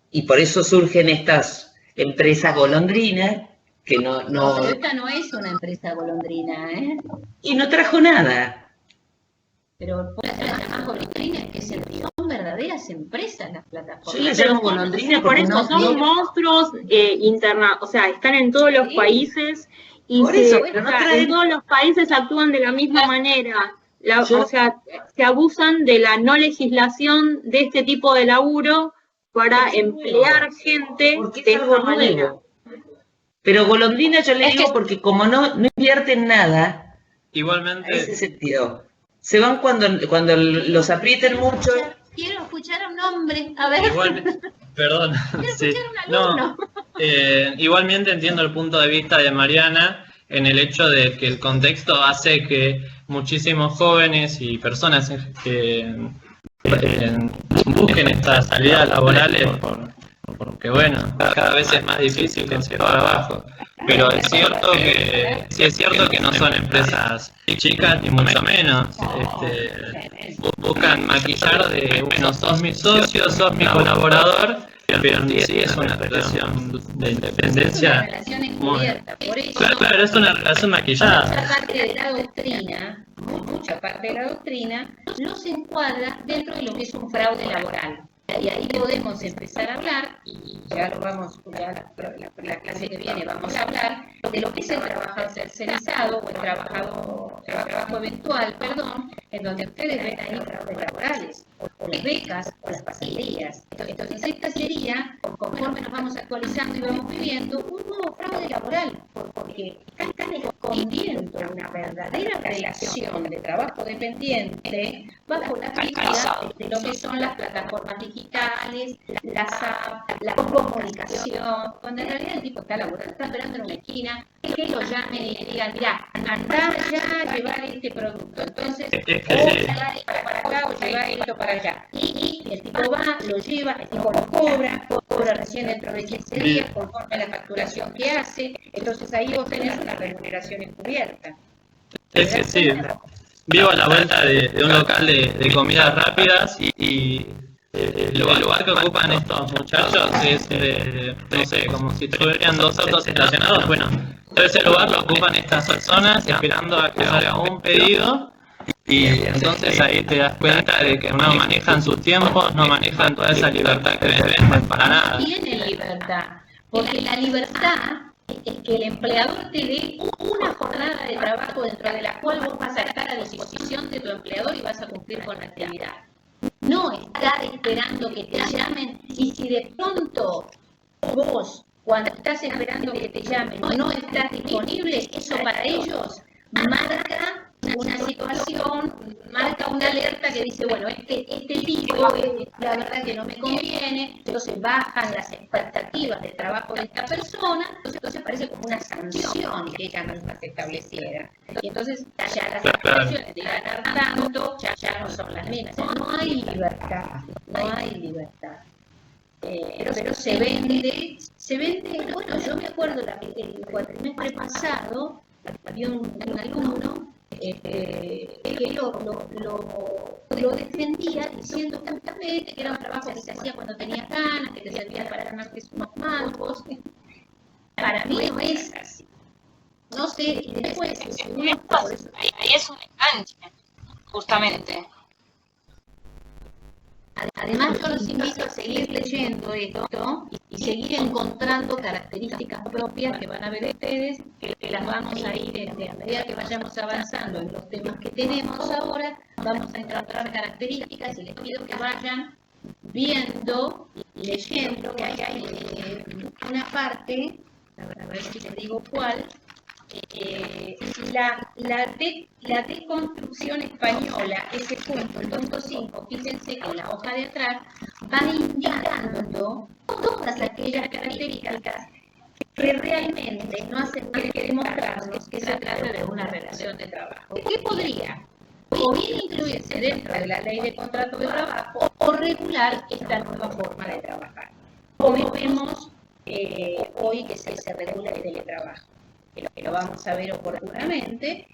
y por eso surgen estas empresas golondrinas que no... Pero esta no es una empresa golondrina, ¿eh? Y no trajo nada. Pero por eso las llamas golondrinas, que son verdaderas empresas las plataformas. Yo las llamo golondrinas por porque eso son monstruos o sea, están en todos los países y en todos los países actúan de la misma manera. O sea, se abusan de la no legislación de este tipo de laburo para emplear gente de esa manera. Pero golondrina yo le digo porque como no invierten nada, igualmente, en ese sentido, se van cuando los aprieten mucho. Quiero escuchar a un hombre, a ver. Perdón. Quiero escuchar a un alumno. Igualmente entiendo el punto de vista de Mariana en el hecho de que el contexto hace que muchísimos jóvenes y personas que busquen estas salidas laborales porque bueno, cada vez es más difícil conseguir trabajo, pero es cierto que no son empresas chicas ni mucho menos. Buscan maquillar de bueno, sos mi socio, sos mi colaborador, pero en sí es una relación de independencia. Claro, es una relación maquillada. Mucha parte de la doctrina no se encuadra dentro de lo que es un fraude laboral. Y ahí podemos empezar a hablar, y ya lo vamos, ya la clase que viene vamos a hablar, de lo que es el trabajo tercerizado o el trabajo eventual, en donde ustedes ven ahí fraudes laborales, o las becas, o las pasantías. Entonces esta sería, conforme nos vamos actualizando y vamos viviendo, un nuevo fraude laboral, porque están escondiendo una verdadera relación de trabajo dependiente bajo la figura de lo que son las plataformas digitales, las apps, la comunicación, cuando en realidad el tipo está laburando, está esperando en una esquina, que lo llamen y le digan, mira, andá ya a llevar este producto, entonces, o llevar esto para acá, o llevar esto para allá. Y el tipo va, lo lleva, el tipo lo cobra recién dentro de 15 días, conforme a la facturación que hace, entonces ahí vos tenés una remuneración encubierta. Sí. Vivo a la vuelta de un local de comidas rápidas y el lugar que ocupan estos muchachos es, no sé, como si tuvieran 2 autos estacionados. Bueno, todo ese lugar lo ocupan estas personas esperando a que salga un pedido y entonces ahí te das cuenta de que no manejan sus tiempos, no manejan toda esa libertad que venden para nada. Tienen libertad, porque la libertad es que el empleador te dé una jornada de trabajo dentro de la cual vos vas a estar a disposición de tu empleador y vas a cumplir con la actividad. No estar esperando que te llamen y si de pronto vos, cuando estás esperando que te llamen, no estás disponible, eso para ellos marca una situación, marca una alerta que dice, bueno, este tipo, la verdad que no me conviene, entonces bajan las expectativas de trabajo de esta persona, entonces parece como una sanción que ella misma se estableciera. Y entonces ya las aspiraciones de ganar tanto ya no son las mismas. No hay libertad, no hay libertad. Pero se vende, bueno, yo me acuerdo el cuatrimestre pasado, había un alumno que lo defendía diciendo justamente que era un trabajo que se hacía cuando tenía ganas, que te servía para ganarte unos mangos. Para mí no es así. No sé, y después ahí es un enganche, justamente. Además, yo los invito a seguir leyendo esto y seguir encontrando características propias que van a ver ustedes, que las vamos a ir, a medida que vayamos avanzando en los temas que tenemos ahora, vamos a encontrar características y les pido que vayan viendo y leyendo, que hay una parte, a ver si les digo cuál, la deconstrucción española, ese punto, el punto 5, fíjense que en la hoja de atrás va indicando todas aquellas características que realmente no hacen más que demostrarnos que se trata de una relación de trabajo. ¿Qué podría o bien incluirse dentro de la ley de contrato de trabajo o regular esta nueva forma de trabajar? Como vemos hoy que se regula el teletrabajo, que lo vamos a ver oportunamente,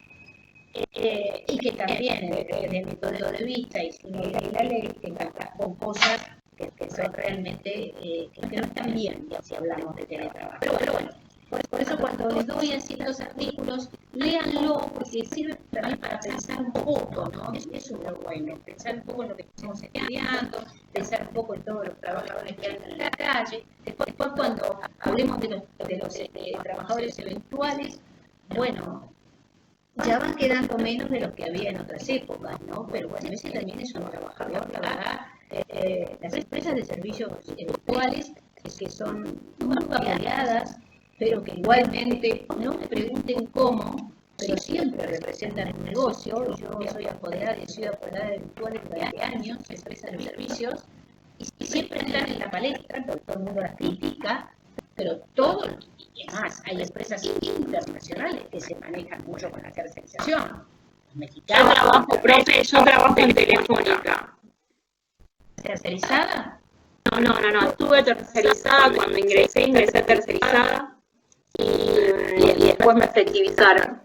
y que también desde mi punto de vista, y si no leí la ley, que con cosas que son realmente, que no están bien si hablamos de teletrabajo. Pero bueno, por eso cuando les doy en ciertos artículos, léanlo, porque sirve también para pensar un poco, ¿no? Eso es lo bueno, pensar un poco en lo que estamos estudiando, pensar un poco en todos los trabajadores que andan en la calle. Después cuando hablemos de los trabajadores eventuales, bueno, ya van quedando menos de los que había en otras épocas, ¿no? Pero bueno, ese también es un trabajador, la verdad. Las empresas de servicios eventuales, que son muy variadas, pero que igualmente, no me pregunten cómo, pero siempre representan un negocio. Yo soy apoderada y he sido apoderada de eventuales de 20 años, empresas de servicios, y siempre están en la palestra, porque todo el mundo las critica, pero todo, y además hay empresas internacionales que se manejan mucho con la tercerización. Yo trabajo en Telefónica. ¿Tercerizada? No, estuve tercerizada, cuando ingresé tercerizada y después me efectivizaron.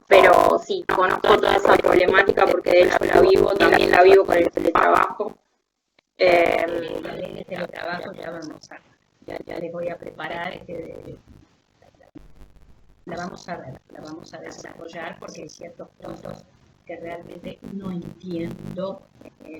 Pero sí, conozco toda esa problemática porque de hecho también la vivo con el teletrabajo. La ley de teletrabajo ya les voy a preparar, la vamos a desarrollar porque hay ciertos puntos que realmente no entiendo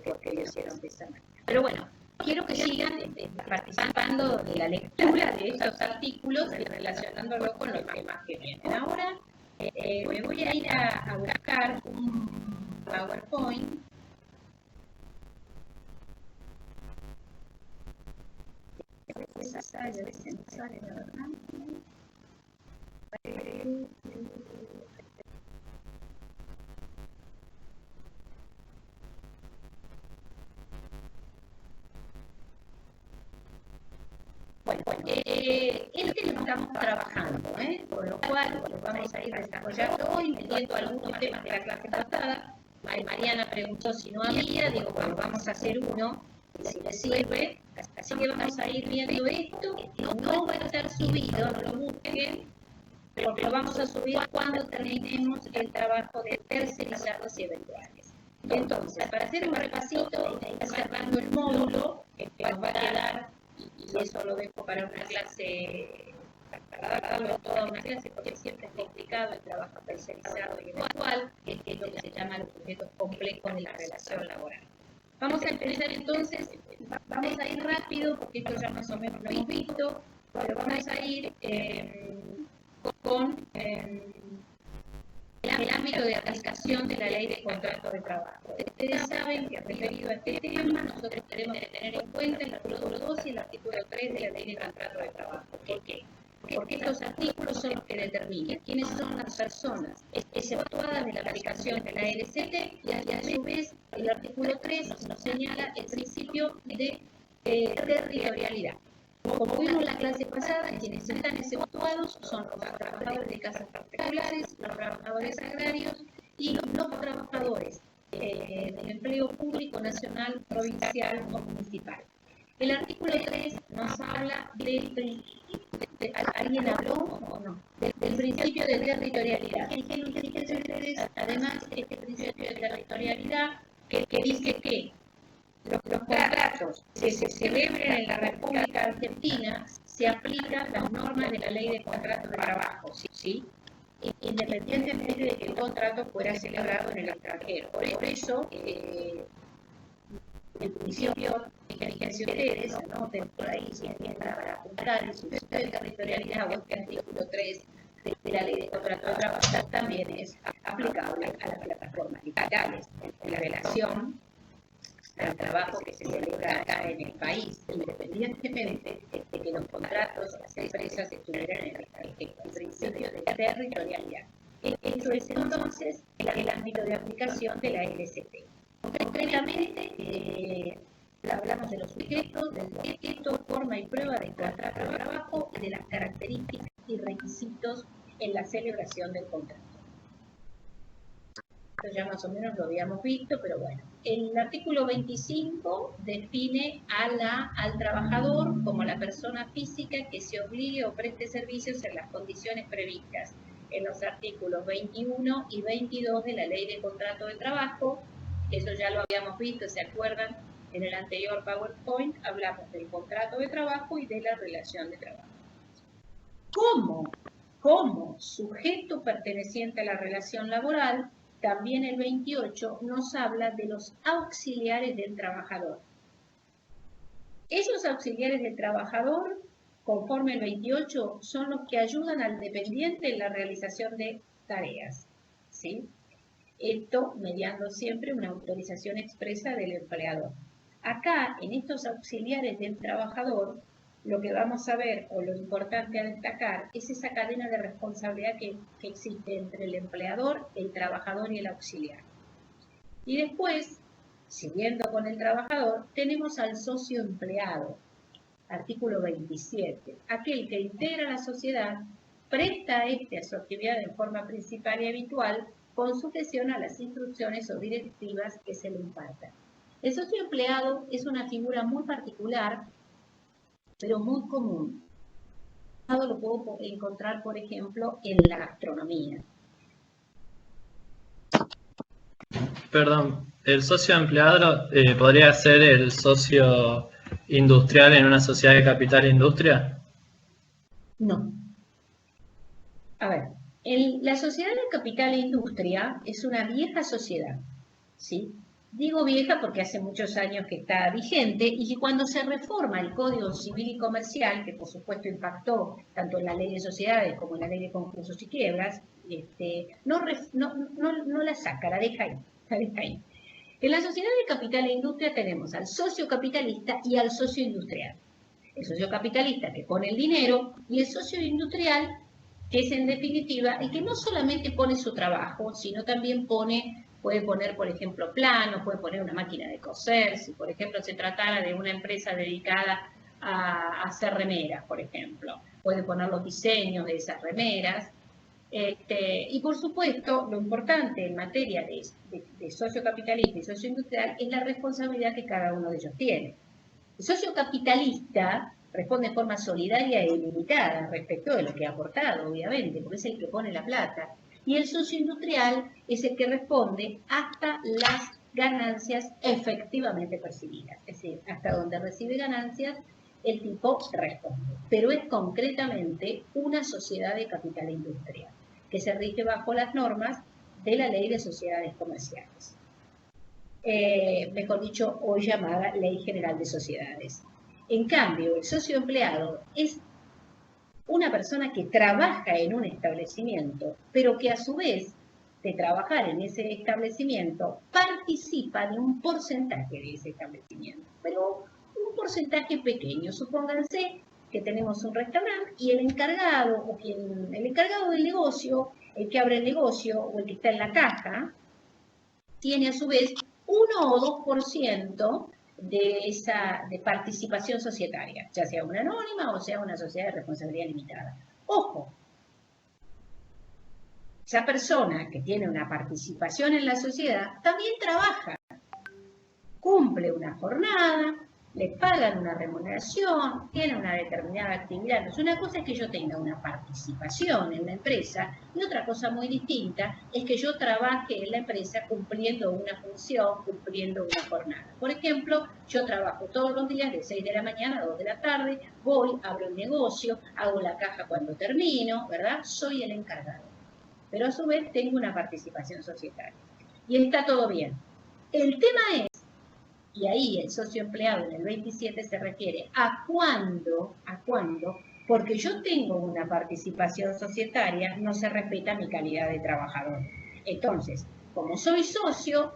por qué lo hicieron de esa manera. Pero bueno, quiero que sigan participando de la lectura de estos artículos y relacionándolo con los temas que vienen. Ahora me voy a ir a buscar un PowerPoint. A veces me sale, la verdad. Bueno, es lo que estamos trabajando, con lo cual lo vamos a ir desarrollando hoy, metiendo algunos temas de la clase pasada. Mariana preguntó si no había, digo, bueno, vamos a hacer uno, si les sirve, así que vamos a ir viendo esto, que no va a estar subido, no lo busquen, porque lo vamos a subir cuando terminemos el trabajo de tercerizados y eventuales. Entonces, para hacer un repasito, ir cerrando el módulo, que nos va a quedar, y eso lo dejo para una clase, para darlo toda una clase, porque siempre es complicado el trabajo tercerizado y eventual, que es lo que se llama los sujetos complejos de la relación laboral. Vamos a empezar entonces, vamos a ir rápido, porque esto ya más o menos lo hemos visto, pero vamos a ir con el ámbito de aplicación de la ley de contrato de trabajo. Ustedes saben que referido a este tema, nosotros tenemos que tener en cuenta el artículo 2 y el artículo 3 de la ley de contrato de trabajo. ¿Por qué? Porque estos artículos son los que determinan quiénes son las personas exceptuadas de la aplicación de la LCT, y a su vez el artículo 3 nos señala el principio de territorialidad. Como vimos en la clase pasada, quienes están exceptuados son los trabajadores de casas particulares, los trabajadores agrarios y los trabajadores del empleo público nacional, provincial o municipal. El artículo 3 nos habla del principio, ¿alguien habló o no? Del principio de territorialidad. Además, este principio de territorialidad que dice que los contratos que se celebren en la República Argentina se aplican las normas de la ley de contrato de trabajo, ¿sí? Independientemente de que el contrato fuera celebrado en el extranjero. Por eso, el principio que fíjense ustedes, ¿no? Por ahí si alguien para apuntar el principio de territorialidad o este artículo 3 de la ley de contrato de trabajo también es aplicable a las plataformas digitales en la relación al trabajo que se celebra acá en el país, independientemente de que los contratos, las empresas estuvieran en el país, el principio de territorialidad. Esto es entonces el ámbito de aplicación de la LCT. Concretamente, hablamos de los sujetos, del objeto, forma y prueba de contrato de trabajo y de las características y requisitos en la celebración del contrato. Esto ya más o menos lo habíamos visto, pero bueno. El artículo 25 define al trabajador como la persona física que se obligue o preste servicios en las condiciones previstas en los artículos 21 y 22 de la Ley de Contrato de Trabajo. Eso ya lo habíamos visto, ¿se acuerdan? En el anterior PowerPoint hablamos del contrato de trabajo y de la relación de trabajo. Como sujeto perteneciente a la relación laboral, también el 28 nos habla de los auxiliares del trabajador. Esos auxiliares del trabajador, conforme el 28, son los que ayudan al dependiente en la realización de tareas, ¿sí? Esto mediando siempre una autorización expresa del empleador. Acá, en estos auxiliares del trabajador, lo que vamos a ver, o lo importante a destacar, es esa cadena de responsabilidad que existe entre el empleador, el trabajador y el auxiliar. Y después, siguiendo con el trabajador, tenemos al socio empleado, artículo 27, aquel que integra la sociedad, presta a su actividad en forma principal y habitual, con sujeción a las instrucciones o directivas que se le impartan. El socio empleado es una figura muy particular, pero muy común. Lo puedo encontrar, por ejemplo, en la gastronomía. Perdón, ¿el socio empleado podría ser el socio industrial en una sociedad de capital e industria? No. A ver, la sociedad de capital e industria es una vieja sociedad, ¿sí? Digo vieja porque hace muchos años que está vigente y que cuando se reforma el Código Civil y Comercial, que por supuesto impactó tanto en la Ley de Sociedades como en la Ley de Concursos y Quiebras, no la saca, la deja ahí. En la sociedad de capital e industria tenemos al socio capitalista y al socio industrial. El socio capitalista que pone el dinero y el socio industrial que es en definitiva el que no solamente pone su trabajo, sino también puede poner, por ejemplo, planos, puede poner una máquina de coser, si por ejemplo se tratara de una empresa dedicada a hacer remeras, por ejemplo. Puede poner los diseños de esas remeras. Y por supuesto, lo importante en materia de socio capitalista y socio industrial es la responsabilidad que cada uno de ellos tiene. El socio capitalista responde de forma solidaria e ilimitada respecto de lo que ha aportado, obviamente, porque es el que pone la plata. Y el socio industrial es el que responde hasta las ganancias efectivamente percibidas. Es decir, hasta donde recibe ganancias, el tipo responde. Pero es concretamente una sociedad de capital e industria, que se rige bajo las normas de la Ley de Sociedades Comerciales. Mejor dicho, hoy llamada Ley General de Sociedades. En cambio, el socio empleado es una persona que trabaja en un establecimiento, pero que a su vez de trabajar en ese establecimiento participa de un porcentaje de ese establecimiento, pero un porcentaje pequeño. Supónganse que tenemos un restaurante y el encargado del negocio, el que abre el negocio o el que está en la caja, tiene a su vez 1 o 2% de participación societaria, ya sea una anónima o sea una sociedad de responsabilidad limitada. Ojo, esa persona que tiene una participación en la sociedad también trabaja, cumple una jornada, le pagan una remuneración, tiene una determinada actividad. Entonces, una cosa es que yo tenga una participación en la empresa y otra cosa muy distinta es que yo trabaje en la empresa cumpliendo una función, cumpliendo una jornada. Por ejemplo, yo trabajo todos los días de 6 de la mañana a 2 de la tarde, voy, abro el negocio, hago la caja cuando termino, ¿verdad? Soy el encargado. Pero a su vez tengo una participación societaria. Y está todo bien. El tema es, y ahí el socio empleado en el 27 se refiere a cuándo, porque yo tengo una participación societaria, no se respeta mi calidad de trabajador. Entonces, como soy socio,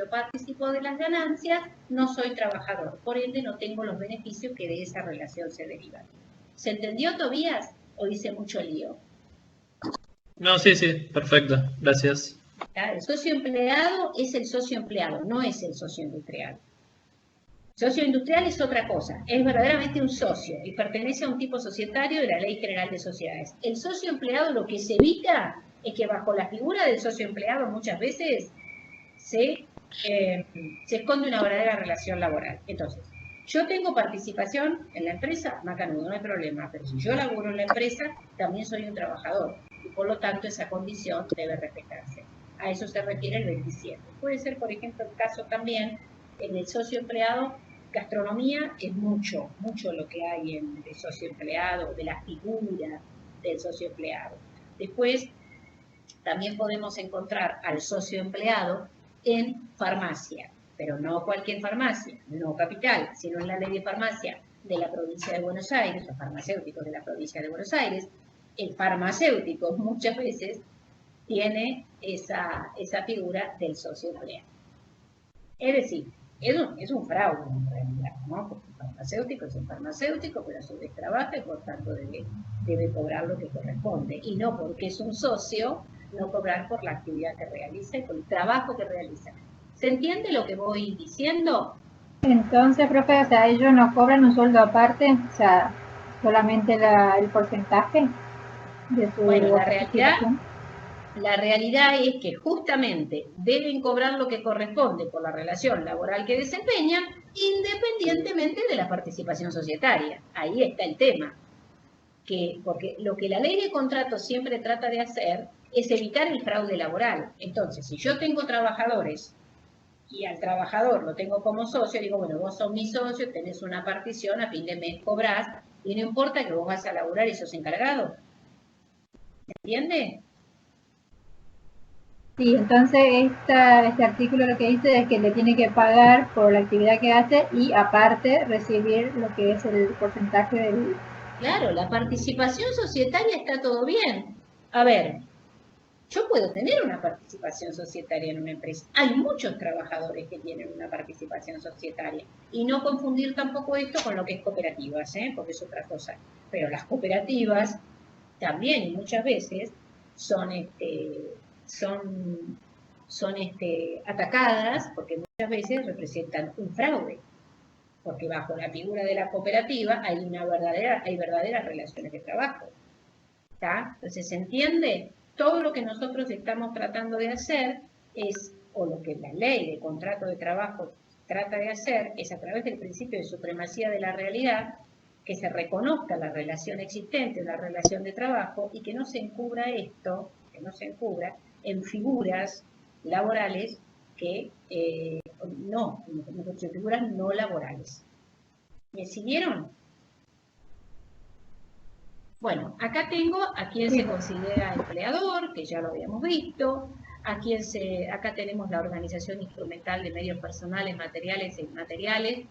participo de las ganancias, no soy trabajador, por ende no tengo los beneficios que de esa relación se derivan. ¿Se entendió, Tobías, o hice mucho lío? No, sí, perfecto, gracias. El socio empleado es el socio empleado, no es el socio industrial. Socio industrial es otra cosa, es verdaderamente un socio y pertenece a un tipo societario de la Ley General de Sociedades. El socio empleado lo que se evita es que bajo la figura del socio empleado muchas veces se esconde una verdadera relación laboral. Entonces, yo tengo participación en la empresa, macanudo, no hay problema, pero si yo laburo en la empresa, también soy un trabajador y por lo tanto esa condición debe respetarse. A eso se refiere el 27. Puede ser, por ejemplo, el caso también en el socio empleado. Gastronomía es mucho lo que hay en el socio empleado, de la figura del socio empleado. Después, también podemos encontrar al socio empleado en farmacia, pero no cualquier farmacia, no capital, sino en la ley de farmacia de la provincia de Buenos Aires, los farmacéuticos de la provincia de Buenos Aires. El farmacéutico muchas veces tiene esa figura del socio empleado. Es decir, es un fraude en realidad, ¿no? Porque el farmacéutico es un farmacéutico, pero a su vez trabaja y por tanto debe cobrar lo que corresponde. Y no porque es un socio, no cobrar por la actividad que realiza y por el trabajo que realiza. ¿Se entiende lo que voy diciendo? Entonces, profe, o sea, ellos no cobran un sueldo aparte, o sea, solamente el porcentaje de su... Bueno, la realidad es que justamente deben cobrar lo que corresponde por la relación laboral que desempeñan, independientemente de la participación societaria. Ahí está el tema. Porque lo que la ley de contratos siempre trata de hacer es evitar el fraude laboral. Entonces, si yo tengo trabajadores y al trabajador lo tengo como socio, digo, bueno, vos sos mi socio, tenés una partición, a fin de mes cobrás, y no importa que vos vas a laburar y sos encargado. ¿Se entiende? Sí, entonces este artículo lo que dice es que le tiene que pagar por la actividad que hace y aparte recibir lo que es el porcentaje del... Claro, la participación societaria está todo bien. A ver, yo puedo tener una participación societaria en una empresa. Hay muchos trabajadores que tienen una participación societaria. Y no confundir tampoco esto con lo que es cooperativas, porque es otra cosa. Pero las cooperativas también y muchas veces son atacadas porque muchas veces representan un fraude. Porque bajo la figura de la cooperativa hay verdaderas relaciones de trabajo. ¿Está? Entonces, ¿se entiende? Todo lo que nosotros estamos tratando de hacer o lo que la ley de contrato de trabajo trata de hacer, es a través del principio de supremacía de la realidad, que se reconozca la relación existente, la relación de trabajo, y que no se encubra esto, en figuras laborales que figuras no laborales. ¿Me siguieron? Bueno, acá tengo a quien se considera empleador, que ya lo habíamos visto, acá tenemos la organización instrumental de medios personales, materiales e inmateriales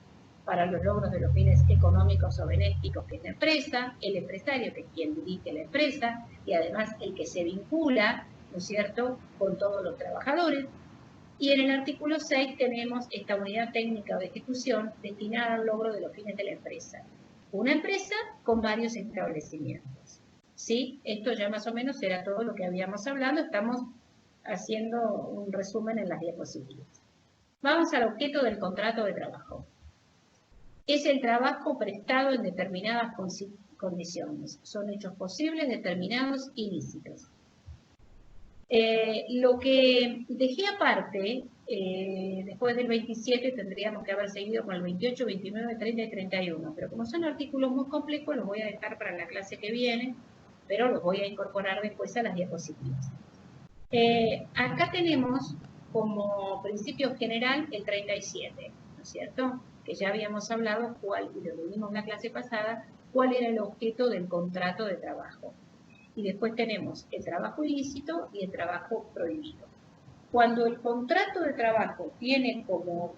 para los logros de los fines económicos o benéficos que es la empresa, el empresario, que es quien dirige la empresa, y además el que se vincula, ¿no es cierto?, con todos los trabajadores. Y en el artículo 6 tenemos esta unidad técnica de ejecución destinada al logro de los fines de la empresa. Una empresa con varios establecimientos. ¿Sí? Esto ya más o menos era todo lo que habíamos hablado. Estamos haciendo un resumen en las diapositivas. Vamos al objeto del contrato de trabajo. Es el trabajo prestado en determinadas condiciones. Son hechos posibles, determinados, ilícitos. Lo que dejé aparte, después del 27 tendríamos que haber seguido con el 28, 29, 30 y 31, pero como son artículos muy complejos los voy a dejar para la clase que viene, pero los voy a incorporar después a las diapositivas. Acá tenemos como principio general el 37, ¿no es cierto? Que ya habíamos hablado y lo vimos en la clase pasada, cuál era el objeto del contrato de trabajo. Y después tenemos el trabajo ilícito y el trabajo prohibido. Cuando el contrato de trabajo tiene como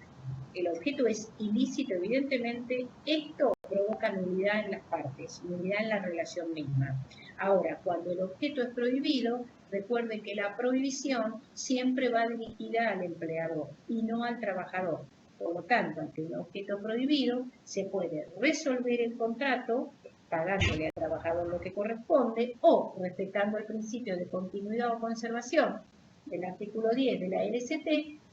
el objeto es ilícito, evidentemente, esto provoca nulidad en las partes, nulidad en la relación misma. Ahora, cuando el objeto es prohibido, recuerde que la prohibición siempre va dirigida al empleador y no al trabajador. Por lo tanto, ante un objeto prohibido, se puede resolver el contrato pagándole al trabajador lo que corresponde o, respetando el principio de continuidad o conservación del artículo 10 de la LST,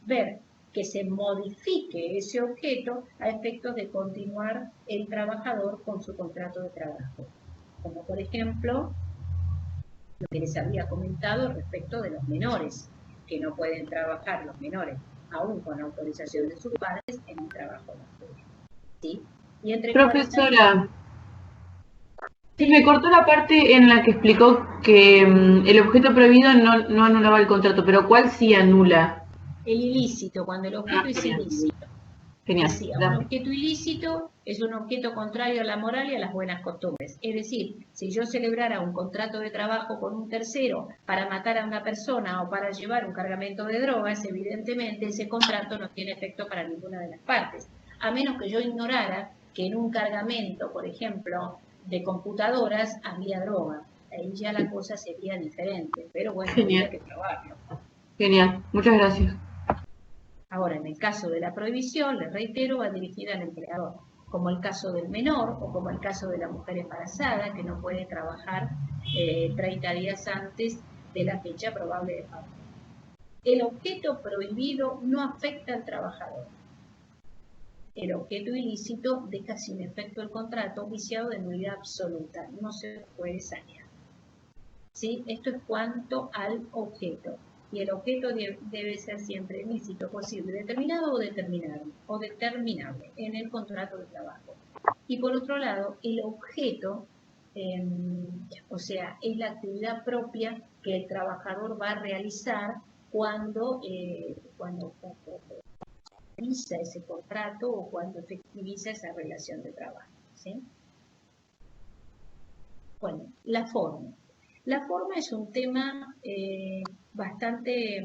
ver que se modifique ese objeto a efectos de continuar el trabajador con su contrato de trabajo. Como por ejemplo, lo que les había comentado respecto de los menores, que no pueden trabajar los menores, aún con autorización de sus padres, en un trabajo nocturno. ¿Sí? Y entre Profesora, sí, me cortó la parte en la que explicó que el objeto prohibido no anulaba el contrato, pero ¿cuál sí anula? El ilícito, cuando el objeto es ilícito. Genial. Decía, un objeto ilícito es un objeto contrario a la moral y a las buenas costumbres. Es decir, si yo celebrara un contrato de trabajo con un tercero para matar a una persona o para llevar un cargamento de drogas, evidentemente ese contrato no tiene efecto para ninguna de las partes. A menos que yo ignorara que en un cargamento, por ejemplo, de computadoras había droga. Ahí ya la cosa sería diferente. Pero bueno, habría que probarlo. Genial, muchas gracias. Ahora, en el caso de la prohibición, les reitero, va dirigida al empleador, como el caso del menor o como el caso de la mujer embarazada, que no puede trabajar 30 días antes de la fecha probable de parto. El objeto prohibido no afecta al trabajador. El objeto ilícito deja sin efecto el contrato viciado de nulidad absoluta, no se puede sanear. ¿Sí? Esto es cuanto al objeto. Y el objeto debe ser siempre lícito, posible, determinado o determinable en el contrato de trabajo. Y por otro lado, el objeto, o sea, es la actividad propia que el trabajador va a realizar cuando realiza ese contrato o cuando efectiviza esa relación de trabajo. ¿Sí? Bueno, la forma. La forma es un tema bastante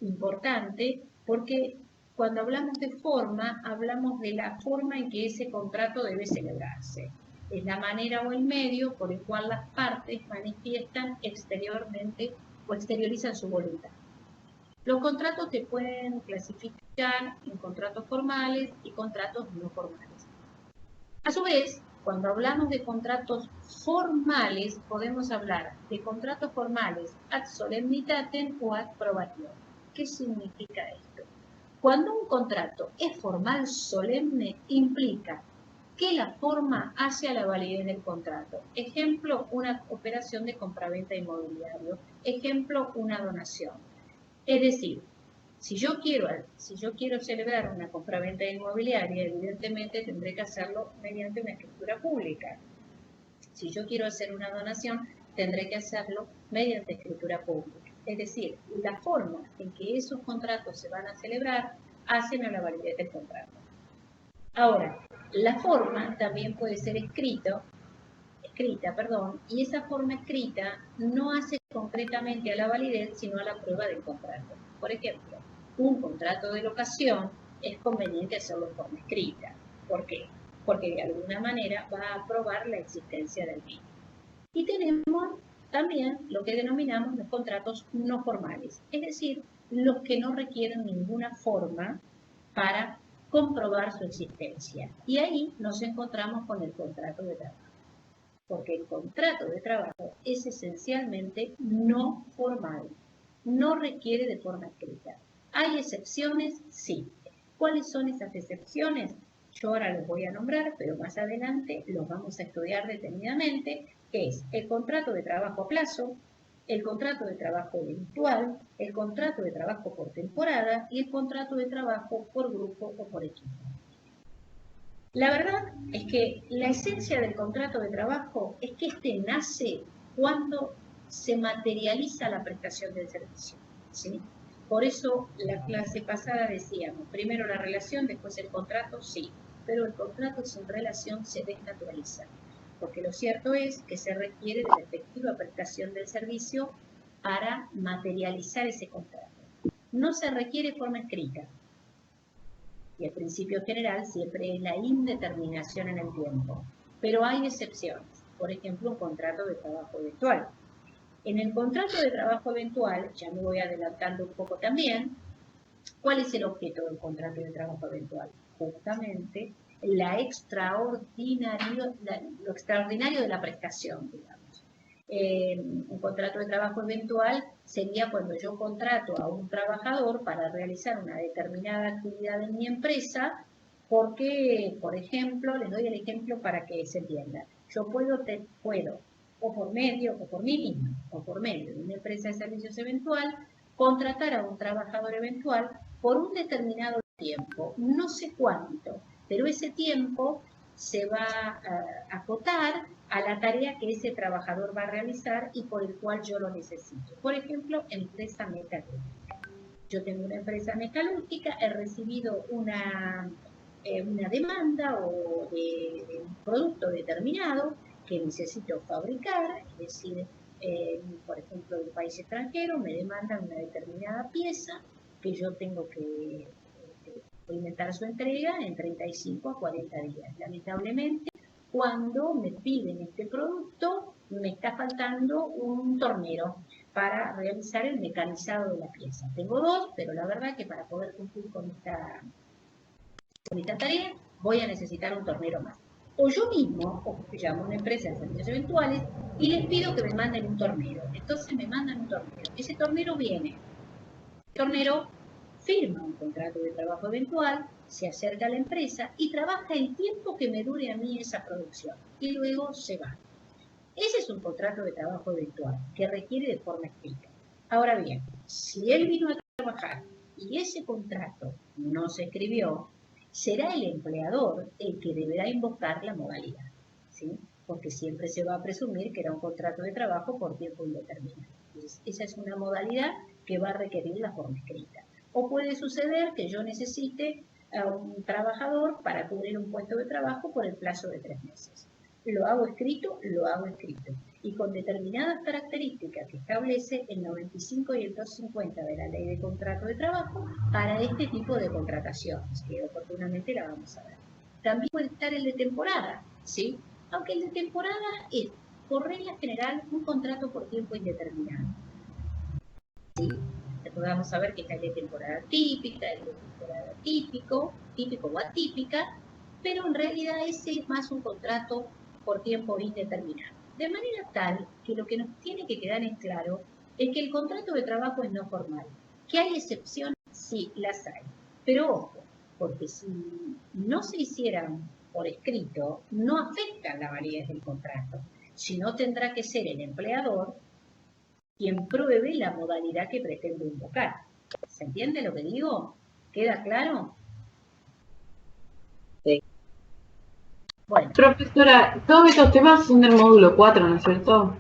importante porque cuando hablamos de forma, hablamos de la forma en que ese contrato debe celebrarse. Es la manera o el medio por el cual las partes manifiestan exteriormente o exteriorizan su voluntad. Los contratos se pueden clasificar en contratos formales y contratos no formales. A su vez, cuando hablamos de contratos formales, podemos hablar de contratos formales ad solemnitatem o ad probatio. ¿Qué significa esto? Cuando un contrato es formal solemne, implica que la forma hace a la validez del contrato. Ejemplo, una operación de compraventa inmobiliario. Ejemplo, una donación. Es decir, si yo quiero celebrar una compraventa inmobiliaria, evidentemente tendré que hacerlo mediante una escritura pública. Si yo quiero hacer una donación, tendré que hacerlo mediante escritura pública. Es decir, la forma en que esos contratos se van a celebrar hacen a la validez del contrato. Ahora, la forma también puede ser escrita, y esa forma escrita no hace concretamente a la validez, sino a la prueba del contrato. Por ejemplo, un contrato de locación es conveniente hacerlo en forma escrita. ¿Por qué? Porque de alguna manera va a probar la existencia del mismo. Y tenemos también lo que denominamos los contratos no formales, es decir, los que no requieren ninguna forma para comprobar su existencia. Y ahí nos encontramos con el contrato de trabajo. Porque el contrato de trabajo es esencialmente no formal, no requiere de forma escrita. ¿Hay excepciones? Sí. ¿Cuáles son esas excepciones? Yo ahora los voy a nombrar, pero más adelante los vamos a estudiar detenidamente, que es el contrato de trabajo a plazo, el contrato de trabajo eventual, el contrato de trabajo por temporada y el contrato de trabajo por grupo o por equipo. La verdad es que la esencia del contrato de trabajo es que este nace cuando se materializa la prestación del servicio, ¿sí? Por eso la clase pasada decíamos, primero la relación, después el contrato, sí, pero el contrato sin relación se desnaturaliza, porque lo cierto es que se requiere de la efectiva prestación del servicio para materializar ese contrato. No se requiere forma escrita. Y el principio general siempre es la indeterminación en el tiempo. Pero hay excepciones. Por ejemplo, un contrato de trabajo eventual. En el contrato de trabajo eventual, ya me voy adelantando un poco también, ¿cuál es el objeto del contrato de trabajo eventual? Justamente lo extraordinario de la prestación, digamos. Un contrato de trabajo eventual sería cuando yo contrato a un trabajador para realizar una determinada actividad en mi empresa, porque, por ejemplo, les doy el ejemplo para que se entienda. Yo puedo, o por mí mismo, o por medio de una empresa de servicios eventual, contratar a un trabajador eventual por un determinado tiempo, no sé cuánto, pero ese tiempo se va a acotar a la tarea que ese trabajador va a realizar y por el cual yo lo necesito. Por ejemplo, empresa metalúrgica. Yo tengo una empresa metalúrgica, he recibido una demanda o de un producto determinado que necesito fabricar, es decir, por ejemplo, de un país extranjero me demandan una determinada pieza que yo tengo que implementar su entrega en 35 a 40 días. Lamentablemente, cuando me piden este producto, me está faltando un tornero para realizar el mecanizado de la pieza. Tengo dos, pero la verdad que para poder cumplir con esta tarea voy a necesitar un tornero más. O yo mismo, o llamo a una empresa de servicios eventuales y les pido que me manden un tornero. Entonces me mandan un tornero. Ese tornero viene. El tornero firma un contrato de trabajo eventual, se acerca a la empresa y trabaja el tiempo que me dure a mí esa producción. Y luego se va. Ese es un contrato de trabajo eventual que requiere de forma escrita. Ahora bien, si él vino a trabajar y ese contrato no se escribió, será el empleador el que deberá invocar la modalidad, ¿sí? Porque siempre se va a presumir que era un contrato de trabajo por tiempo indeterminado. Entonces, esa es una modalidad que va a requerir la forma escrita. O puede suceder que yo necesite a un trabajador para cubrir un puesto de trabajo por el plazo de 3 meses. Lo hago escrito, y con determinadas características que establece el 95 y el 250 de la Ley de Contrato de Trabajo para este tipo de contrataciones, que oportunamente la vamos a ver. También puede estar el de temporada, ¿sí? Aunque el de temporada es, por regla general, un contrato por tiempo indeterminado. ¿Sí? Después vamos a ver que está el de temporada típica, el de temporada típico o atípica, pero en realidad ese es más un contrato por tiempo indeterminado. De manera tal que lo que nos tiene que quedar en claro es que el contrato de trabajo es no formal. ¿Que hay excepciones? Sí, las hay. Pero ojo, porque si no se hicieran por escrito, no afectan la validez del contrato, sino tendrá que ser el empleador quien pruebe la modalidad que pretende invocar. ¿Se entiende lo que digo? ¿Queda claro? Sí. Bueno. Profesora, todos estos temas son del módulo 4, ¿no es cierto?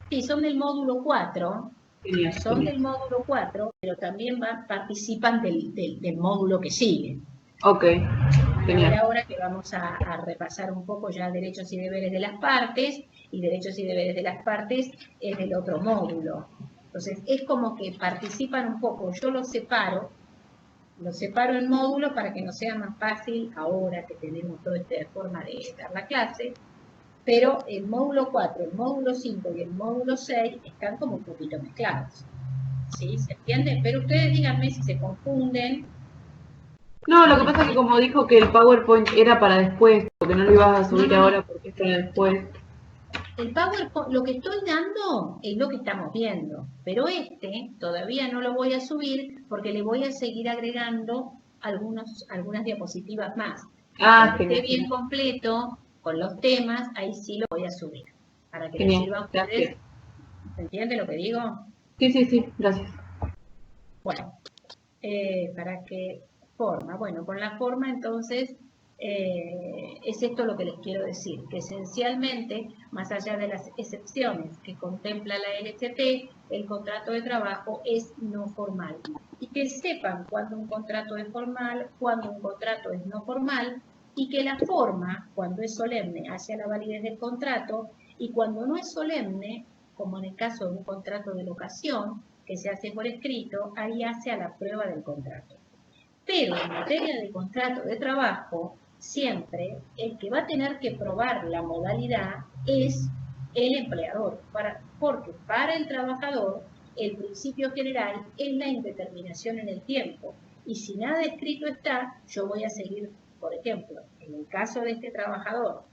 Sí, son del módulo 4. Genial, son del módulo 4, pero también participan del módulo que sigue. Ok, genial. Ahora que vamos a repasar un poco ya derechos y deberes de las partes, y derechos y deberes de las partes es del otro módulo. Entonces, es como que participan un poco. Yo los separo en módulos para que nos sea más fácil ahora que tenemos toda esta forma de dar la clase, pero el módulo 4, el módulo 5 y el módulo 6 están como un poquito mezclados. ¿Sí? ¿Se entiende? Pero ustedes díganme si se confunden. No, lo que pasa es que como dijo que el PowerPoint era para después, porque no lo ibas a subir ahora porque es para después. El PowerPoint, lo que estoy dando es lo que estamos viendo, pero todavía no lo voy a subir porque le voy a seguir agregando algunas diapositivas más. Cuando esté bien completo con los temas, ahí sí lo voy a subir, para que les sirva a ustedes. Gracias. ¿Se entiende lo que digo? Sí, gracias. Bueno, ¿para qué forma? Bueno, con la forma entonces es esto lo que les quiero decir, que esencialmente, más allá de las excepciones que contempla la LCT, el contrato de trabajo es no formal. Y que sepan cuándo un contrato es formal, cuándo un contrato es no formal, y que la forma, cuando es solemne, hace a la validez del contrato, y cuando no es solemne, como en el caso de un contrato de locación, que se hace por escrito, ahí hace a la prueba del contrato. Pero en materia de contrato de trabajo, siempre el que va a tener que probar la modalidad es el empleador, porque para el trabajador el principio general es la indeterminación en el tiempo. Y si nada escrito está, yo voy a seguir, por ejemplo, en el caso de este trabajador,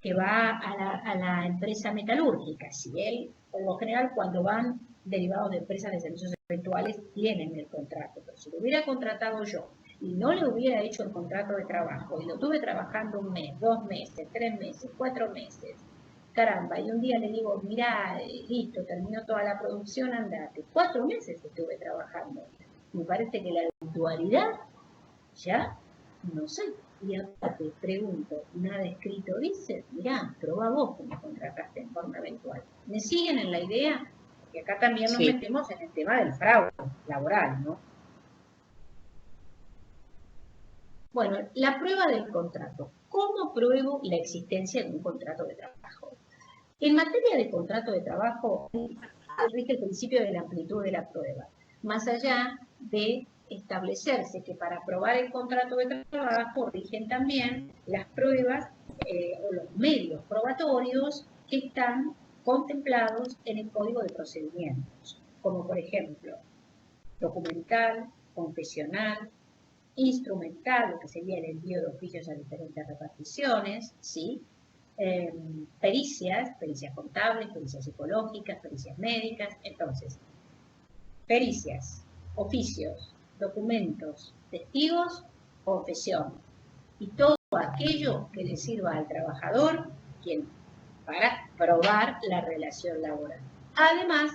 que va a la empresa metalúrgica. Si él, por lo general, cuando van derivados de empresas de servicios eventuales, tienen el contrato. Pero si lo hubiera contratado yo y no le hubiera hecho el contrato de trabajo y lo tuve trabajando 1 mes, 2 meses, 3 meses, 4 meses, caramba, y un día le digo, mira, listo, terminó toda la producción, andate. 4 meses estuve trabajando. Me parece que la eventualidad ya, no sé. Y ahora te pregunto, nada escrito dice, mirá, probá vos que me contrataste en forma eventual. ¿Me siguen en la idea? Porque acá también nos metemos en el tema del fraude laboral, ¿no? Bueno, la prueba del contrato. ¿Cómo pruebo la existencia de un contrato de trabajo? En materia de contrato de trabajo, rige el principio de la amplitud de la prueba. Más allá de establecerse que para aprobar el contrato de trabajo rigen también las pruebas o los medios probatorios que están contemplados en el Código de Procedimientos, como por ejemplo documental, confesional, instrumental, lo que sería el envío de oficios a diferentes reparticiones, ¿sí? Pericias contables, pericias psicológicas, pericias médicas. Entonces, pericias, oficios, documentos, testigos, confesión y todo aquello que le sirva al trabajador para probar la relación laboral. Además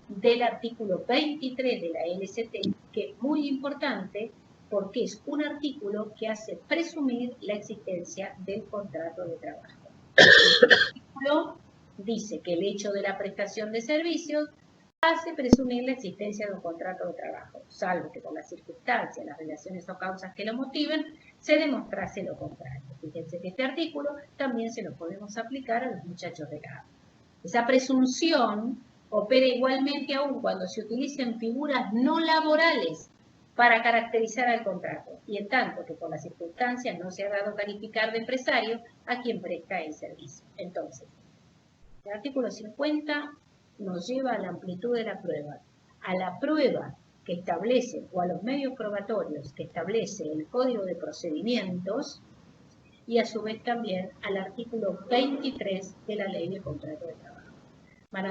del artículo 23 de la LST, que es muy importante porque es un artículo que hace presumir la existencia del contrato de trabajo. El artículo dice que el hecho de la prestación de servicios hace presumir la existencia de un contrato de trabajo, salvo que por las circunstancias, las relaciones o causas que lo motiven, se demostrase lo contrario. Fíjense que este artículo también se lo podemos aplicar a los muchachos de la. Esa presunción opera igualmente aún cuando se utilicen figuras no laborales para caracterizar al contrato, y en tanto que por las circunstancias no se ha dado calificar de empresario a quien presta el servicio. Entonces, el artículo 50 nos lleva a la amplitud de la prueba, a la prueba que establece, o a los medios probatorios que establece el Código de Procedimientos, y a su vez también al artículo 23 de la Ley de Contrato de Trabajo. Van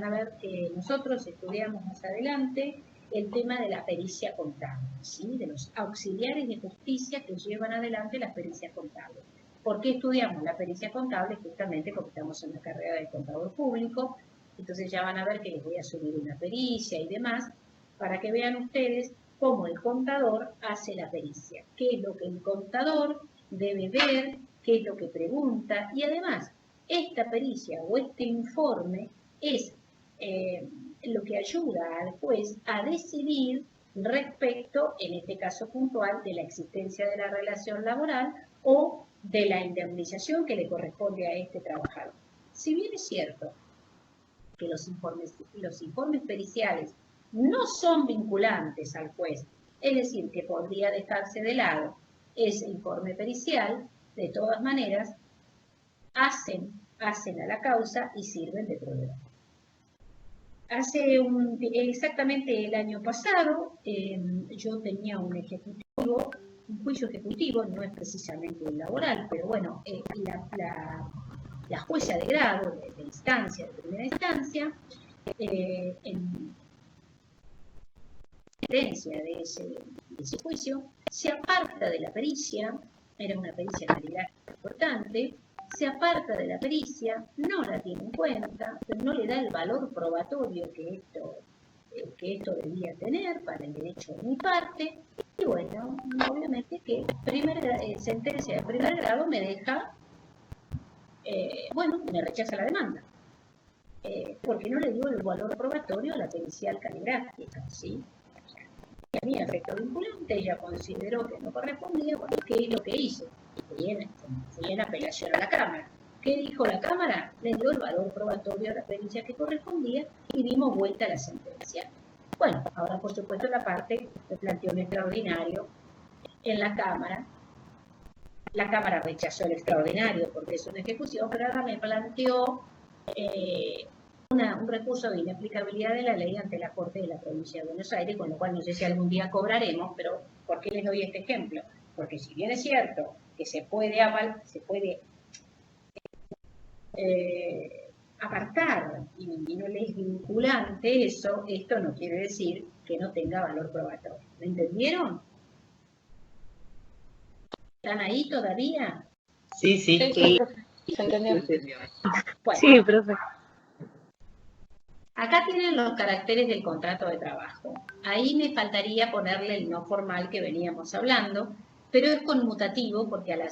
a ver que nosotros estudiamos más adelante el tema de la pericia contable, ¿sí? De los auxiliares de justicia que llevan adelante las pericias contables. ¿Por qué estudiamos la pericia contable? Justamente porque estamos en la carrera de contador público, entonces ya van a ver que les voy a subir una pericia y demás, para que vean ustedes cómo el contador hace la pericia, qué es lo que el contador debe ver, qué es lo que pregunta, y además esta pericia o este informe es lo que ayuda al juez a decidir respecto, en este caso puntual, de la existencia de la relación laboral o de la indemnización que le corresponde a este trabajador. Si bien es cierto que los informes periciales no son vinculantes al juez, es decir, que podría dejarse de lado ese informe pericial, de todas maneras, hacen a la causa y sirven de prueba. Exactamente el año pasado, yo tenía un juicio ejecutivo, no es precisamente un laboral, pero bueno, la jueza de grado, de instancia, de primera instancia, en sentencia de ese juicio, se aparta de la pericia, era una pericia caligrafía importante, se aparta de la pericia, no la tiene en cuenta, no le da el valor probatorio que esto debía tener para el derecho de mi parte, y bueno, obviamente que sentencia de primer grado me deja, me rechaza la demanda, porque no le dio el valor probatorio a la pericial caligráfica, ¿sí? Y a mí, efecto vinculante, ella consideró que no correspondía, bueno, ¿qué es lo que hice? Fui en apelación a la Cámara. ¿Qué dijo la Cámara? Le dio el valor probatorio a la pericia que correspondía y dimos vuelta a la sentencia. Bueno, ahora por supuesto la parte me planteó un extraordinario en la Cámara. La Cámara rechazó el extraordinario porque es una ejecución, pero ahora me planteó un recurso de inaplicabilidad de la ley ante la Corte de la Provincia de Buenos Aires, con lo cual no sé si algún día cobraremos, pero ¿por qué les doy este ejemplo? Porque si bien es cierto que se puede apartar y no le es vinculante eso, esto no quiere decir que no tenga valor probatorio. ¿Me entendieron? ¿Están ahí todavía? Sí. Sí, se entendió. Bueno, Sí, profe. acá tienen los caracteres del contrato de trabajo. Ahí me faltaría ponerle el no formal que veníamos hablando, pero es conmutativo porque a la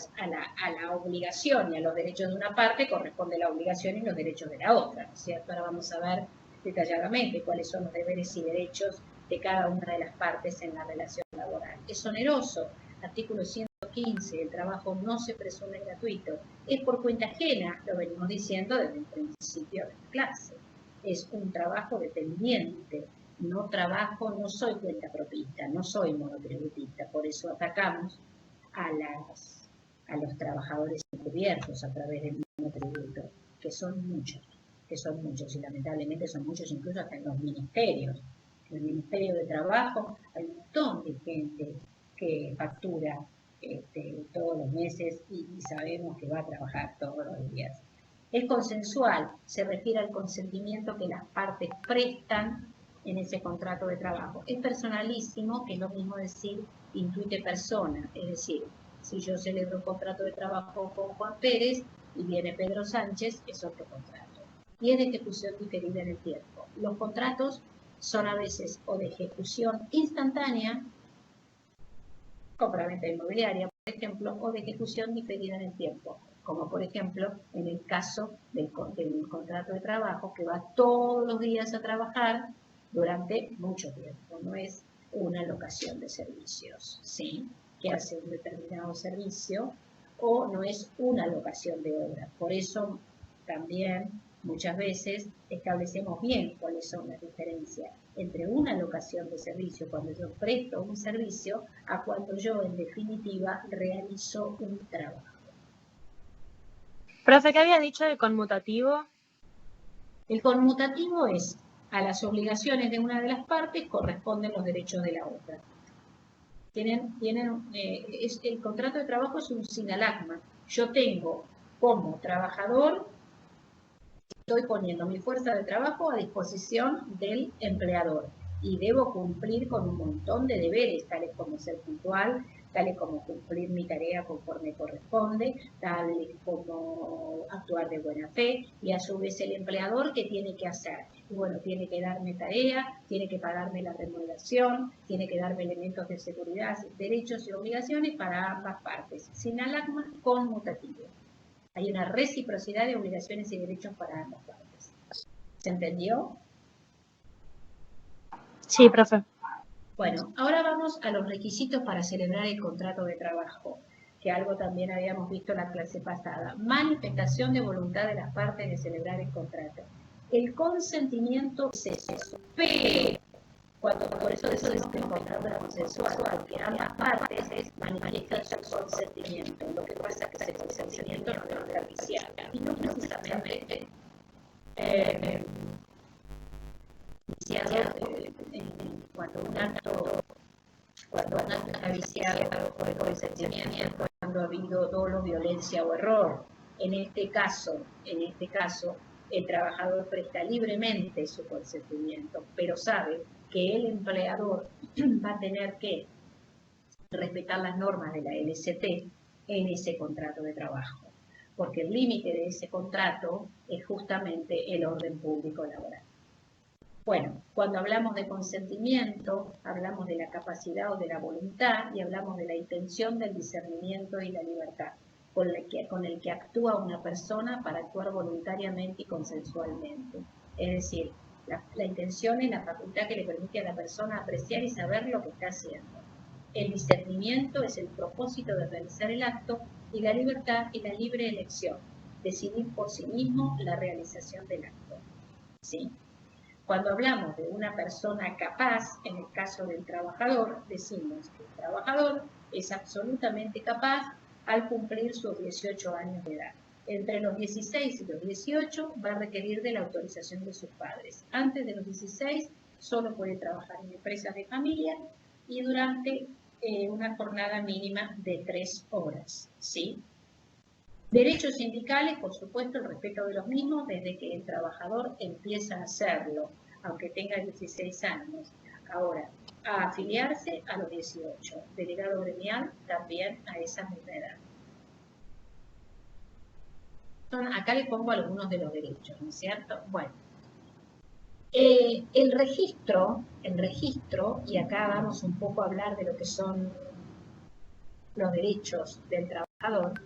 obligación y a los derechos de una parte corresponde la obligación y los derechos de la otra, ¿no es cierto? Ahora vamos a ver detalladamente cuáles son los deberes y derechos de cada una de las partes en la relación laboral. Es oneroso. Artículo 115, el trabajo no se presume gratuito. Es por cuenta ajena, lo venimos diciendo desde el principio de la clase. Es un trabajo dependiente. No soy cuentapropista, no soy monotributista, por eso atacamos a los trabajadores encubiertos a través del monotributo, que son muchos y lamentablemente son muchos incluso hasta en los ministerios. En el Ministerio de Trabajo hay un montón de gente que factura todos los meses y sabemos que va a trabajar todos los días. Es consensual, se refiere al consentimiento que las partes prestan en ese contrato de trabajo. Es personalísimo, que es lo mismo decir intuite persona, es decir, si yo celebro un contrato de trabajo con Juan Pérez y viene Pedro Sánchez, es otro contrato. Y es de ejecución diferida en el tiempo. Los contratos son a veces o de ejecución instantánea, compraventa inmobiliaria, por ejemplo, o de ejecución diferida en el tiempo, como por ejemplo en el caso del contrato de trabajo que va todos los días a trabajar durante mucho tiempo, no es una locación de servicios, ¿sí? Que hace un determinado servicio, o no es una locación de obra. Por eso también muchas veces establecemos bien cuáles son las diferencias entre una locación de servicio, cuando yo presto un servicio, a cuando yo en definitiva realizo un trabajo. Profe, ¿qué había dicho de conmutativo? El conmutativo es, a las obligaciones de una de las partes corresponden los derechos de la otra. El contrato de trabajo es un sinalagma. Yo tengo como trabajador, estoy poniendo mi fuerza de trabajo a disposición del empleador y debo cumplir con un montón de deberes, tales como ser puntual, tales como cumplir mi tarea conforme corresponde, tales como actuar de buena fe, y a su vez el empleador, ¿qué tiene que hacer? Y bueno, tiene que darme tarea, tiene que pagarme la remuneración, tiene que darme elementos de seguridad, derechos y obligaciones para ambas partes. Sinalagma conmutativo. Hay una reciprocidad de obligaciones y derechos para ambas partes. ¿Se entendió? Sí, profe. Bueno, ahora vamos a los requisitos para celebrar el contrato de trabajo, que algo también habíamos visto en la clase pasada. Manifestación de voluntad de las partes de celebrar el contrato. El consentimiento es eso, pero por eso decimos que el contrato es consensual, porque ambas partes manifiestan su consentimiento. Lo que pasa es que ese consentimiento no debe ser viciado, y no precisamente viciado cuando un acto está viciado por el consentimiento, cuando ha habido dolo, violencia o error. En este caso, el trabajador presta libremente su consentimiento, pero sabe que el empleador va a tener que respetar las normas de la LCT en ese contrato de trabajo, porque el límite de ese contrato es justamente el orden público laboral. Bueno, cuando hablamos de consentimiento, hablamos de la capacidad o de la voluntad y hablamos de la intención, del discernimiento y la libertad con el que actúa una persona para actuar voluntariamente y consensualmente. Es decir, la intención es la facultad que le permite a la persona apreciar y saber lo que está haciendo. El discernimiento es el propósito de realizar el acto y la libertad es la libre elección, decidir por sí mismo la realización del acto. ¿Sí? Cuando hablamos de una persona capaz, en el caso del trabajador, decimos que el trabajador es absolutamente capaz al cumplir sus 18 años de edad. Entre los 16 y los 18 va a requerir de la autorización de sus padres. Antes de los 16 solo puede trabajar en empresas de familia y durante una jornada mínima de 3 horas, ¿sí? Derechos sindicales, por supuesto, el respeto de los mismos desde que el trabajador empieza a hacerlo, aunque tenga 16 años. Ahora, a afiliarse a los 18, delegado gremial también a esa misma edad. Acá les pongo algunos de los derechos, ¿no es cierto? Bueno, el registro, y acá vamos un poco a hablar de lo que son los derechos del trabajador,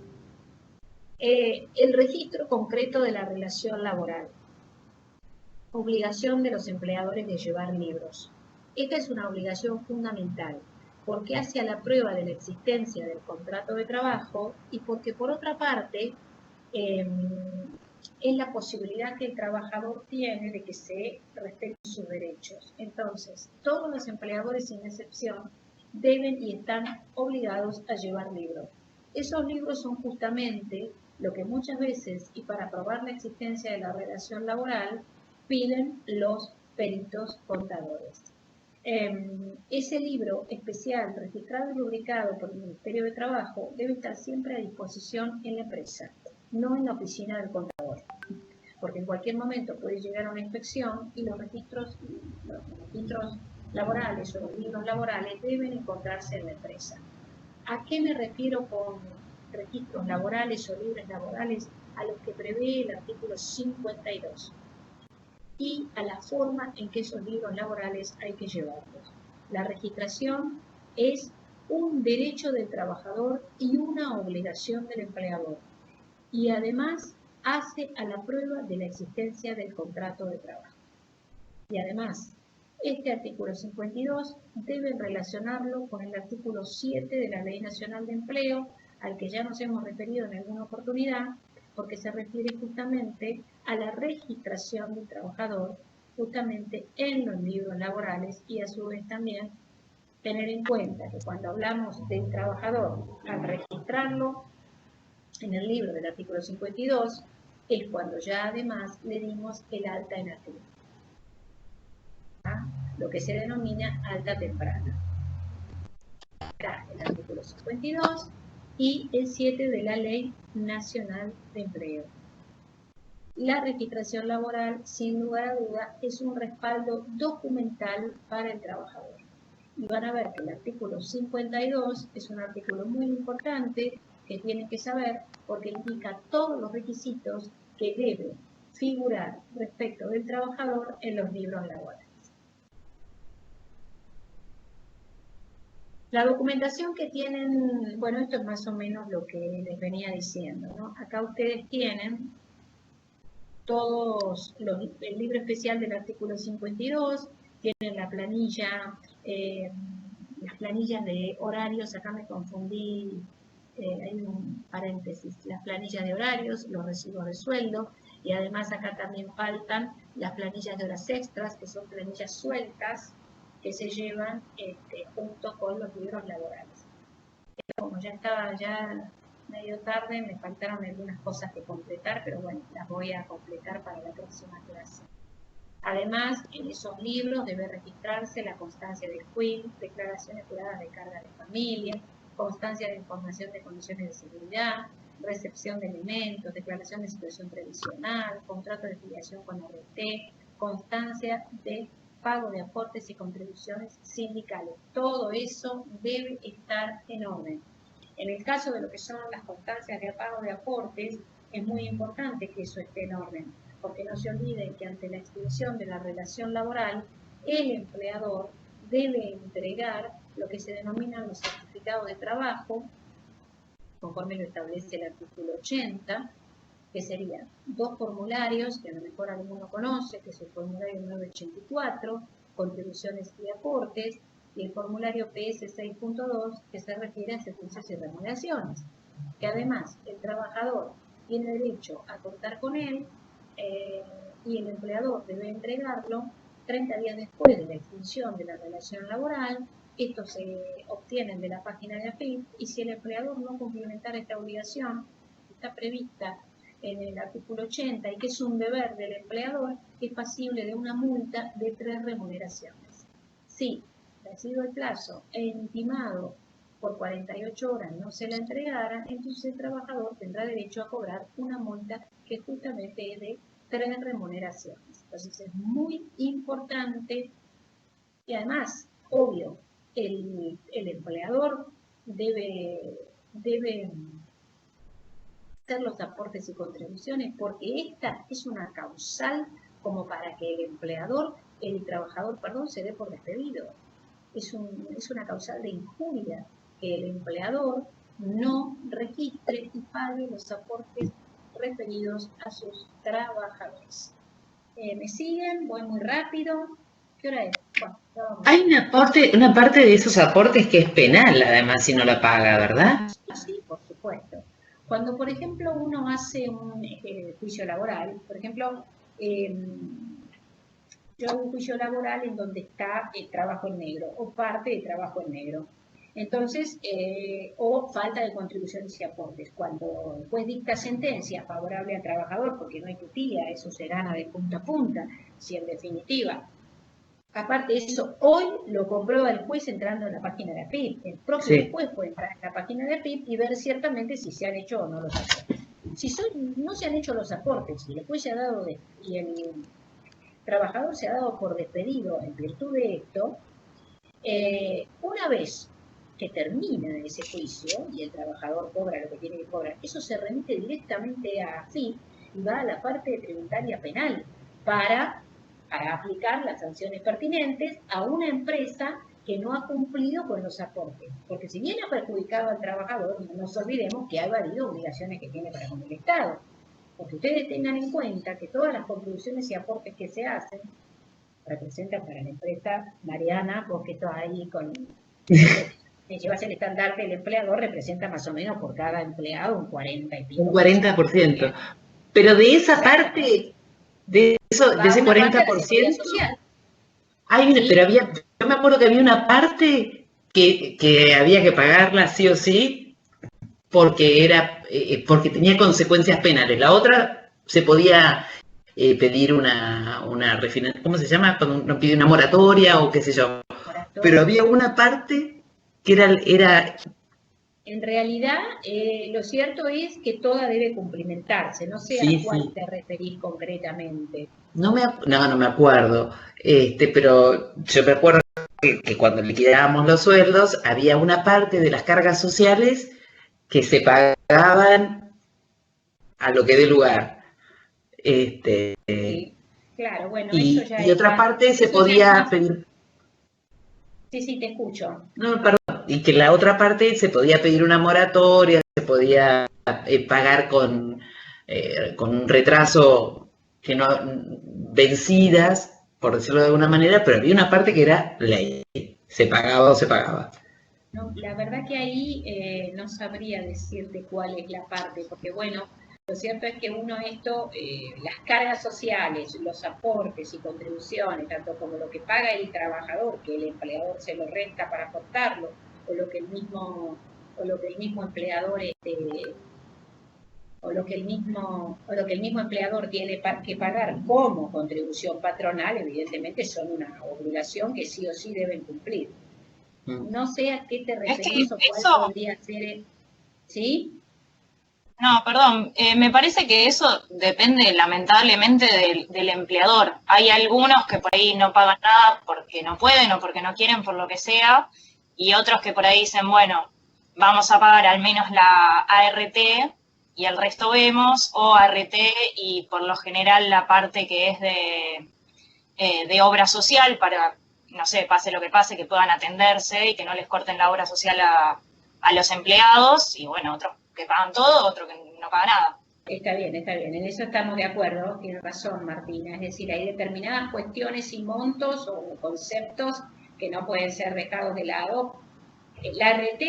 el registro concreto de la relación laboral, obligación de los empleadores de llevar libros. Esta es una obligación fundamental, porque hace a la prueba de la existencia del contrato de trabajo y porque por otra parte es la posibilidad que el trabajador tiene de que se respeten sus derechos. Entonces, todos los empleadores sin excepción deben y están obligados a llevar libros. Esos libros son justamente lo que muchas veces, y para probar la existencia de la relación laboral, piden los peritos contadores. Ese libro especial, registrado y rubricado por el Ministerio de Trabajo, debe estar siempre a disposición en la empresa, no en la oficina del contador, porque en cualquier momento puede llegar a una inspección y los registros laborales o los libros laborales deben encontrarse en la empresa. ¿A qué me refiero con registros laborales o libros laborales? A los que prevé el artículo 52 y a la forma en que esos libros laborales hay que llevarlos. La registración es un derecho del trabajador y una obligación del empleador, y además hace a la prueba de la existencia del contrato de trabajo. Y además, este artículo 52 debe relacionarlo con el artículo 7 de la Ley Nacional de Empleo, al que ya nos hemos referido en alguna oportunidad, porque se refiere justamente a la registración del trabajador justamente en los libros laborales, y a su vez también tener en cuenta que cuando hablamos del trabajador, al registrarlo en el libro del artículo 52, es cuando ya además le dimos el alta en activo, lo que se denomina alta temprana. Acá el artículo 52 y el 7 de la Ley Nacional de Empleo. La registración laboral, sin lugar a duda, es un respaldo documental para el trabajador. Y van a ver que el artículo 52 es un artículo muy importante que tienen que saber porque indica todos los requisitos que deben figurar respecto del trabajador en los libros laborales. La documentación que tienen, bueno, esto es más o menos lo que les venía diciendo, ¿no? Acá ustedes tienen el libro especial del artículo 52, tienen la planilla, las planillas de horarios, acá me confundí, hay un paréntesis, las planillas de horarios, los recibos de sueldo, y además acá también faltan las planillas de horas extras, que son planillas sueltas, que se llevan junto con los libros laborales. Como ya estaba medio tarde, me faltaron algunas cosas que completar, pero bueno, las voy a completar para la próxima clase. Además, en esos libros debe registrarse la constancia del QUIL, declaraciones juradas de carga de familia, constancia de información de condiciones de seguridad, recepción de alimentos, declaración de situación previsional, contrato de filiación con RT, constancia de pago de aportes y contribuciones sindicales. Todo eso debe estar en orden. En el caso de lo que son las constancias de pago de aportes, es muy importante que eso esté en orden, porque no se olviden que ante la extinción de la relación laboral, el empleador debe entregar lo que se denominan los certificados de trabajo, conforme lo establece el artículo 80, que serían 2 formularios, que a lo mejor alguno conoce, que es el formulario 984, contribuciones y aportes, y el formulario PS 6.2, que se refiere a servicios y remuneraciones, que además el trabajador tiene derecho a contar con él, y el empleador debe entregarlo 30 días después de la extinción de la relación laboral. Estos se obtienen de la página de AFIP, y si el empleador no cumplimentara esta obligación, está prevista en el artículo 80, y que es un deber del empleador, es pasible de una multa de 3 remuneraciones. Si vencido el plazo e intimado por 48 horas no se la entregaran, entonces el trabajador tendrá derecho a cobrar una multa que justamente es de 3 remuneraciones. Entonces es muy importante y además, obvio, el empleador debe hacer los aportes y contribuciones porque esta es una causal como para que el trabajador, se dé por despedido. Es una causal de injuria que el empleador no registre y pague los aportes referidos a sus trabajadores. ¿Me siguen? Voy muy rápido. ¿Qué hora es? Bueno, hay una parte de esos aportes que es penal, además, si no la paga, ¿verdad? Sí, por supuesto. Cuando, por ejemplo, uno hace un juicio laboral, por ejemplo, yo hago un juicio laboral en donde está el trabajo en negro o parte de trabajo en negro. Entonces, o falta de contribuciones y aportes. Cuando el juez dicta sentencia favorable al trabajador, porque no hay tutía, eso se gana de punta a punta, si en definitiva. Aparte de eso, hoy lo comprueba el juez entrando en la página de AFIP. El propio juez puede entrar en la página de AFIP y ver ciertamente si se han hecho o no los aportes. Si no se han hecho los aportes y el juez se ha dado y el trabajador se ha dado por despedido en virtud de esto, una vez que termina ese juicio y el trabajador cobra lo que tiene que cobrar, eso se remite directamente a AFIP y va a la parte tributaria penal para aplicar las sanciones pertinentes a una empresa que no ha cumplido con los aportes. Porque si bien ha perjudicado al trabajador, no nos olvidemos que ha evadido obligaciones que tiene para con el Estado. Porque ustedes tengan en cuenta que todas las contribuciones y aportes que se hacen representan para la empresa, Mariana, vos que estás ahí con... llevas el estandarte del empleador, representa más o menos por cada empleado un 40 y pico. Un 40%. Pero de esa parte... De ese 40%, yo me acuerdo que había una parte que había que pagarla sí o sí porque tenía consecuencias penales. La otra se podía pedir una ¿cómo se llama? Cuando uno pide una moratoria o qué sé yo. Pero había una parte que era en realidad, lo cierto es que toda debe cumplimentarse. No sé a cuál te referís concretamente. No me acuerdo. Pero yo me acuerdo que cuando liquidábamos los sueldos, había una parte de las cargas sociales que se pagaban a lo que dé lugar. Sí, claro, bueno, eso ya y otra parte se podía pedir. Sí, te escucho. No, perdón. Y que la otra parte se podía pedir una moratoria, se podía pagar con un retraso que no vencidas, por decirlo de alguna manera, pero había una parte que era ley, se pagaba o se pagaba. No, la verdad que ahí no sabría decirte cuál es la parte, porque bueno, lo cierto es que las cargas sociales, los aportes y contribuciones, tanto como lo que paga el trabajador, que el empleador se lo resta para aportarlo, o lo que el mismo empleador tiene que pagar como contribución patronal, evidentemente son una obligación que sí o sí deben cumplir. No sé a qué te referís o cuál podría ser. ¿Sí? No, perdón, me parece que eso depende lamentablemente del empleador. Hay algunos que por ahí no pagan nada porque no pueden o porque no quieren, por lo que sea, y otros que por ahí dicen, bueno, vamos a pagar al menos la ART y el resto vemos, o ART y por lo general la parte que es de obra social para, no sé, pase lo que pase, que puedan atenderse y que no les corten la obra social a los empleados, y bueno, otros que pagan todo, otros que no pagan nada. Está bien, en eso estamos de acuerdo, tiene razón Martina, es decir, hay determinadas cuestiones y montos o conceptos que no pueden ser dejados de lado. La ART,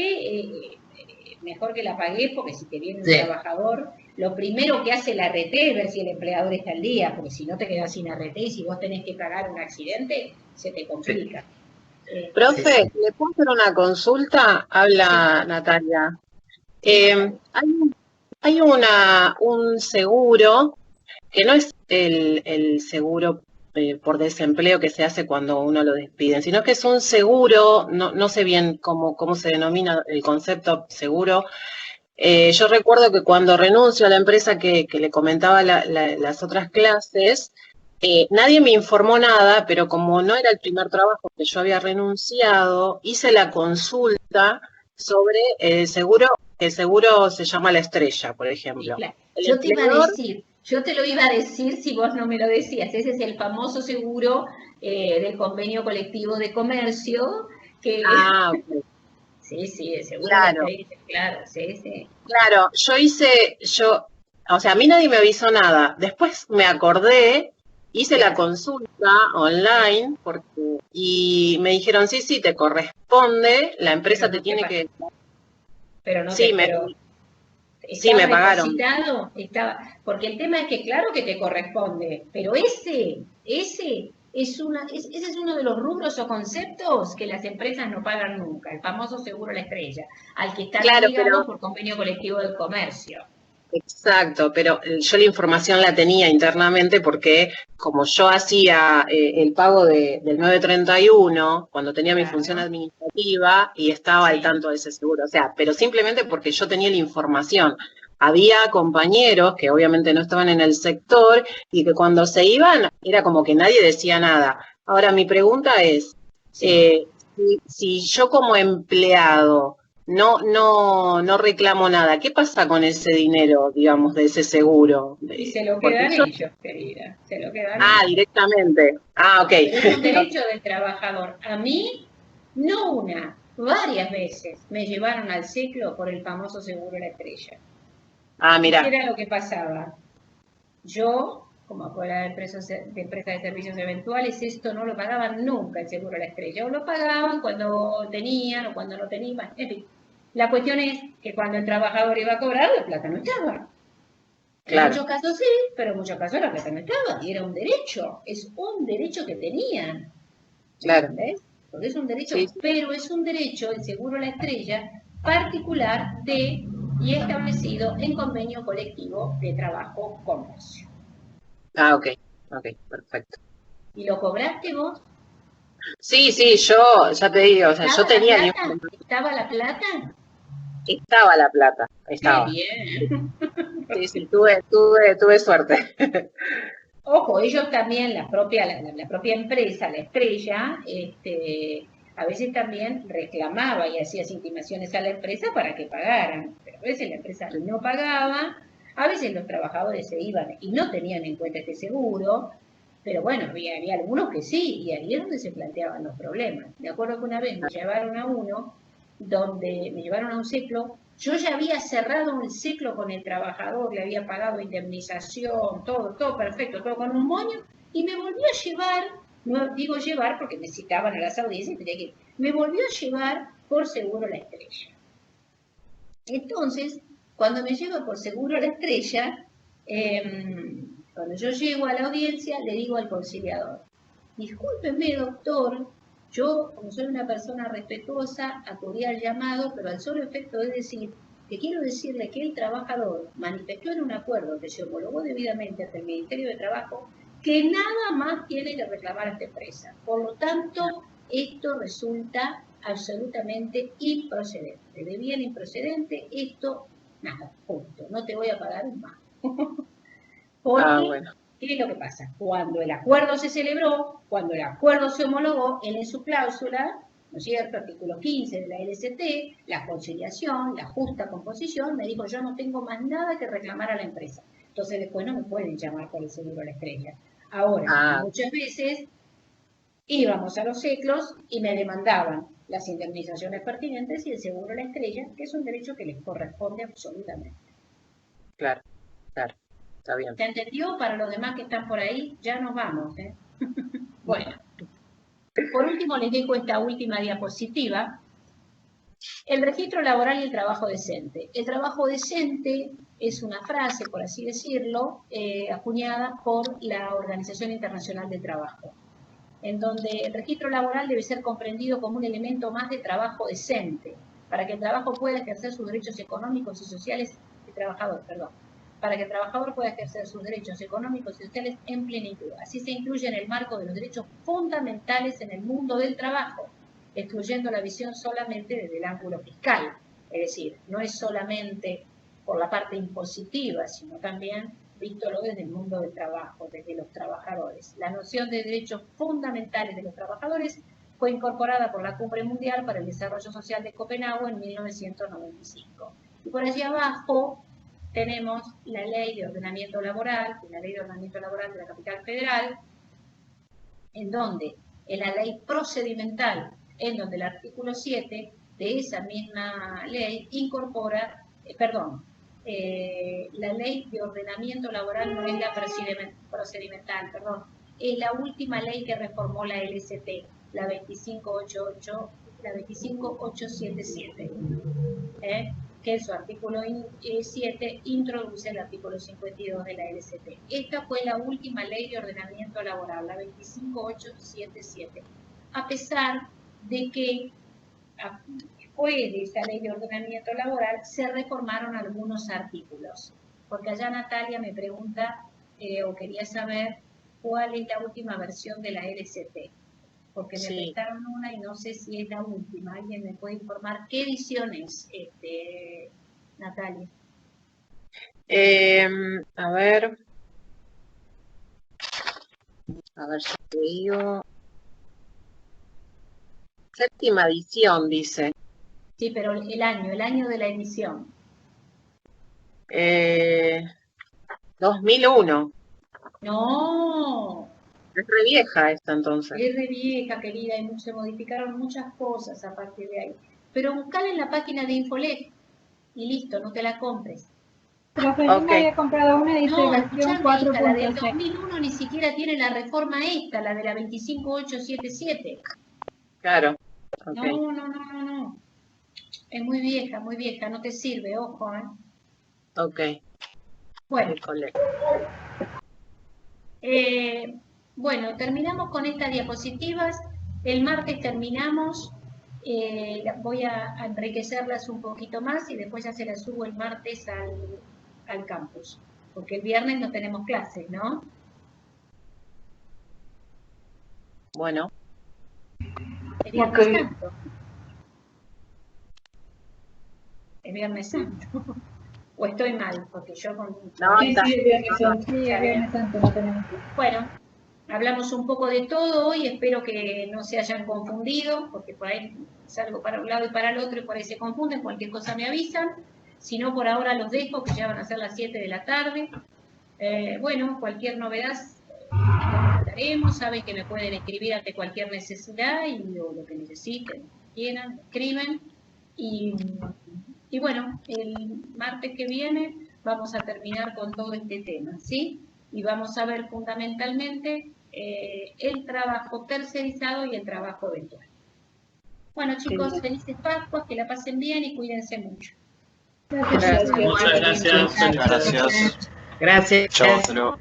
mejor que la pagué, porque si te viene un trabajador, lo primero que hace la ART es ver si el empleador está al día, porque si no te quedas sin ART y si vos tenés que pagar un accidente, se te complica. Profe, ¿le puedo hacer una consulta? Habla Natalia. Hay un seguro que no es el seguro por desempleo que se hace cuando uno lo despiden, sino que es un seguro, no sé bien cómo se denomina el concepto seguro. Yo recuerdo que cuando renuncio a la empresa que le comentaba las otras clases, nadie me informó nada, pero como no era el primer trabajo que yo había renunciado, hice la consulta sobre el seguro, que el seguro se llama La Estrella, por ejemplo. Claro. Yo te iba a decir, yo te lo iba a decir si vos no me lo decías. Ese es el famoso seguro del convenio colectivo de comercio. Que... Ah, ok. Sí, el seguro claro. Claro, sí. Claro, o sea, a mí nadie me avisó nada. Después me acordé, hice la consulta online y me dijeron, sí, te corresponde, la empresa te tiene que... Pero no sí, sí, me pagaron. Porque el tema es que claro que te corresponde, pero ese es uno de los rubros o conceptos que las empresas no pagan nunca, el famoso seguro La Estrella, al que están obligados por convenio colectivo del comercio. Exacto, pero yo la información la tenía internamente porque como yo hacía el pago del 931 cuando tenía mi función administrativa y estaba al tanto de ese seguro, o sea, pero simplemente porque yo tenía la información. Había compañeros que obviamente no estaban en el sector y que cuando se iban era como que nadie decía nada. Ahora mi pregunta es, si yo como empleado no reclamo nada, ¿qué pasa con ese dinero, digamos, de ese seguro? Y se lo quedan ellos, querida, se lo quedan ellos. Directamente. Ok. Pero es un derecho del trabajador. A mí, no una, varias veces me llevaron al ciclo por el famoso seguro La Estrella. Mira. ¿Qué era lo que pasaba? Yo, como afuera de empresa de servicios eventuales, esto no lo pagaban nunca el seguro La Estrella. O lo pagaban cuando tenían o cuando no tenían. En fin, la cuestión es que cuando el trabajador iba a cobrar, la plata no estaba. En muchos casos sí, pero en muchos casos la plata no estaba. Y era un derecho. Es un derecho que tenían. Claro. ¿Ves? Porque es un derecho, pero es un derecho, el seguro La Estrella, particular y establecido en convenio colectivo de trabajo comercio. Ok, perfecto. ¿Y lo cobraste vos? Sí, yo ya te digo, o sea, yo tenía... ¿Estaba la plata? Estaba la plata, estaba. Qué bien. Sí, tuve suerte. Ojo, ellos también, la propia empresa, La Estrella, a veces también reclamaba y hacía intimaciones a la empresa para que pagaran, pero a veces la empresa no pagaba, a veces los trabajadores se iban y no tenían en cuenta este seguro, pero bueno, había algunos que sí, y ahí es donde se planteaban los problemas. Me acuerdo que una vez me llevaron a un ciclo, yo ya había cerrado un ciclo con el trabajador, le había pagado indemnización, todo perfecto, todo con un moño, y me volvió a llevar. No digo llevar porque me citaban a las audiencias, me volvió a llevar por seguro La Estrella. Entonces, cuando me lleva por seguro La Estrella, cuando yo llego a la audiencia, le digo al conciliador, discúlpeme, doctor, yo, como soy una persona respetuosa, acudí al llamado, pero al solo efecto de decir que quiero decirle que el trabajador manifestó en un acuerdo que se homologó debidamente ante el Ministerio de Trabajo que nada más tiene que reclamar a esta empresa. Por lo tanto, esto resulta absolutamente improcedente. De bien improcedente, esto, nada, punto. No te voy a pagar un más. Porque, ¿qué es lo que pasa? Cuando el acuerdo se celebró, cuando el acuerdo se homologó, él en su cláusula, ¿no es cierto?, artículo 15 de la LST, la conciliación, la justa composición, me dijo, yo no tengo más nada que reclamar a la empresa. Entonces después no me pueden llamar por el seguro La Estrella. Ahora, muchas veces íbamos a los ciclos y me demandaban las indemnizaciones pertinentes y el seguro La Estrella, que es un derecho que les corresponde absolutamente. Claro, está bien. ¿Se entendió? Para los demás que están por ahí, ya nos vamos. Bueno, por último les dejo esta última diapositiva. El registro laboral y el trabajo decente. El trabajo decente es una frase, por así decirlo, acuñada por la Organización Internacional del Trabajo, en donde el registro laboral debe ser comprendido como un elemento más de trabajo decente, para que el trabajo pueda ejercer sus derechos económicos y sociales, el trabajador, para que el trabajador pueda ejercer sus derechos económicos y sociales en plenitud. Así se incluye en el marco de los derechos fundamentales en el mundo del trabajo, excluyendo la visión solamente desde el ángulo fiscal. Es decir, no es solamente por la parte impositiva, sino también vístolo desde el mundo del trabajo, desde los trabajadores. La noción de derechos fundamentales de los trabajadores fue incorporada por la Cumbre Mundial para el Desarrollo Social de Copenhague en 1995. Y por allí abajo tenemos la Ley de Ordenamiento Laboral, la Ley de Ordenamiento Laboral de la Capital Federal, en donde en la ley procedimental, en donde el artículo 7 de esa misma ley incorpora, la Ley de Ordenamiento Laboral no es la procedimental, es la última ley que reformó la LST, la 25877, que en su artículo 7 introduce el artículo 52 de la LST. Esta fue la última ley de ordenamiento laboral, la 25877, a pesar de que después de esa ley de ordenamiento laboral se reformaron algunos artículos, porque allá Natalia me pregunta o quería saber cuál es la última versión de la LST, porque me prestaron una y no sé si es la última. ¿Alguien me puede informar qué edición es, Natalia? A ver si te digo. Séptima edición, dice. Sí, pero el año de la edición. 2001. No. Es re vieja esta entonces. Es re vieja, querida, y se modificaron muchas cosas a partir de ahí. Pero buscala en la página de Infolet y listo, no te la compres. Profe, yo me había comprado una y dice No, versión escuchame, la del 4.6. 2001 ni siquiera tiene la reforma esta, la de la 25877. Claro. Okay. No. Es muy vieja, no te sirve, ojo, Ok. Bueno. Bueno, terminamos con estas diapositivas. El martes terminamos. Voy a enriquecerlas un poquito más y después ya se las subo el martes al campus. Porque el viernes no tenemos clases, ¿no? Bueno. El Viernes Santo. El Viernes Santo. ¿O estoy mal? Porque yo con... No, sí, el Viernes Santo no tenemos. Bueno, hablamos un poco de todo hoy, espero que no se hayan confundido, porque por ahí salgo para un lado y para el otro y por ahí se confunden, cualquier cosa me avisan. Si no, por ahora los dejo, que ya van a ser las 7 de la tarde. Bueno, cualquier novedad comentaremos, saben que me pueden escribir ante cualquier necesidad o lo que necesiten, quieran, escriben. Y bueno, el martes que viene vamos a terminar con todo este tema, ¿sí? Y vamos a ver fundamentalmente el trabajo tercerizado y el trabajo eventual. Bueno, chicos, felices Pascuas, que la pasen bien y cuídense mucho. Muchas gracias. Gracias. Gracias. Chao, hasta luego.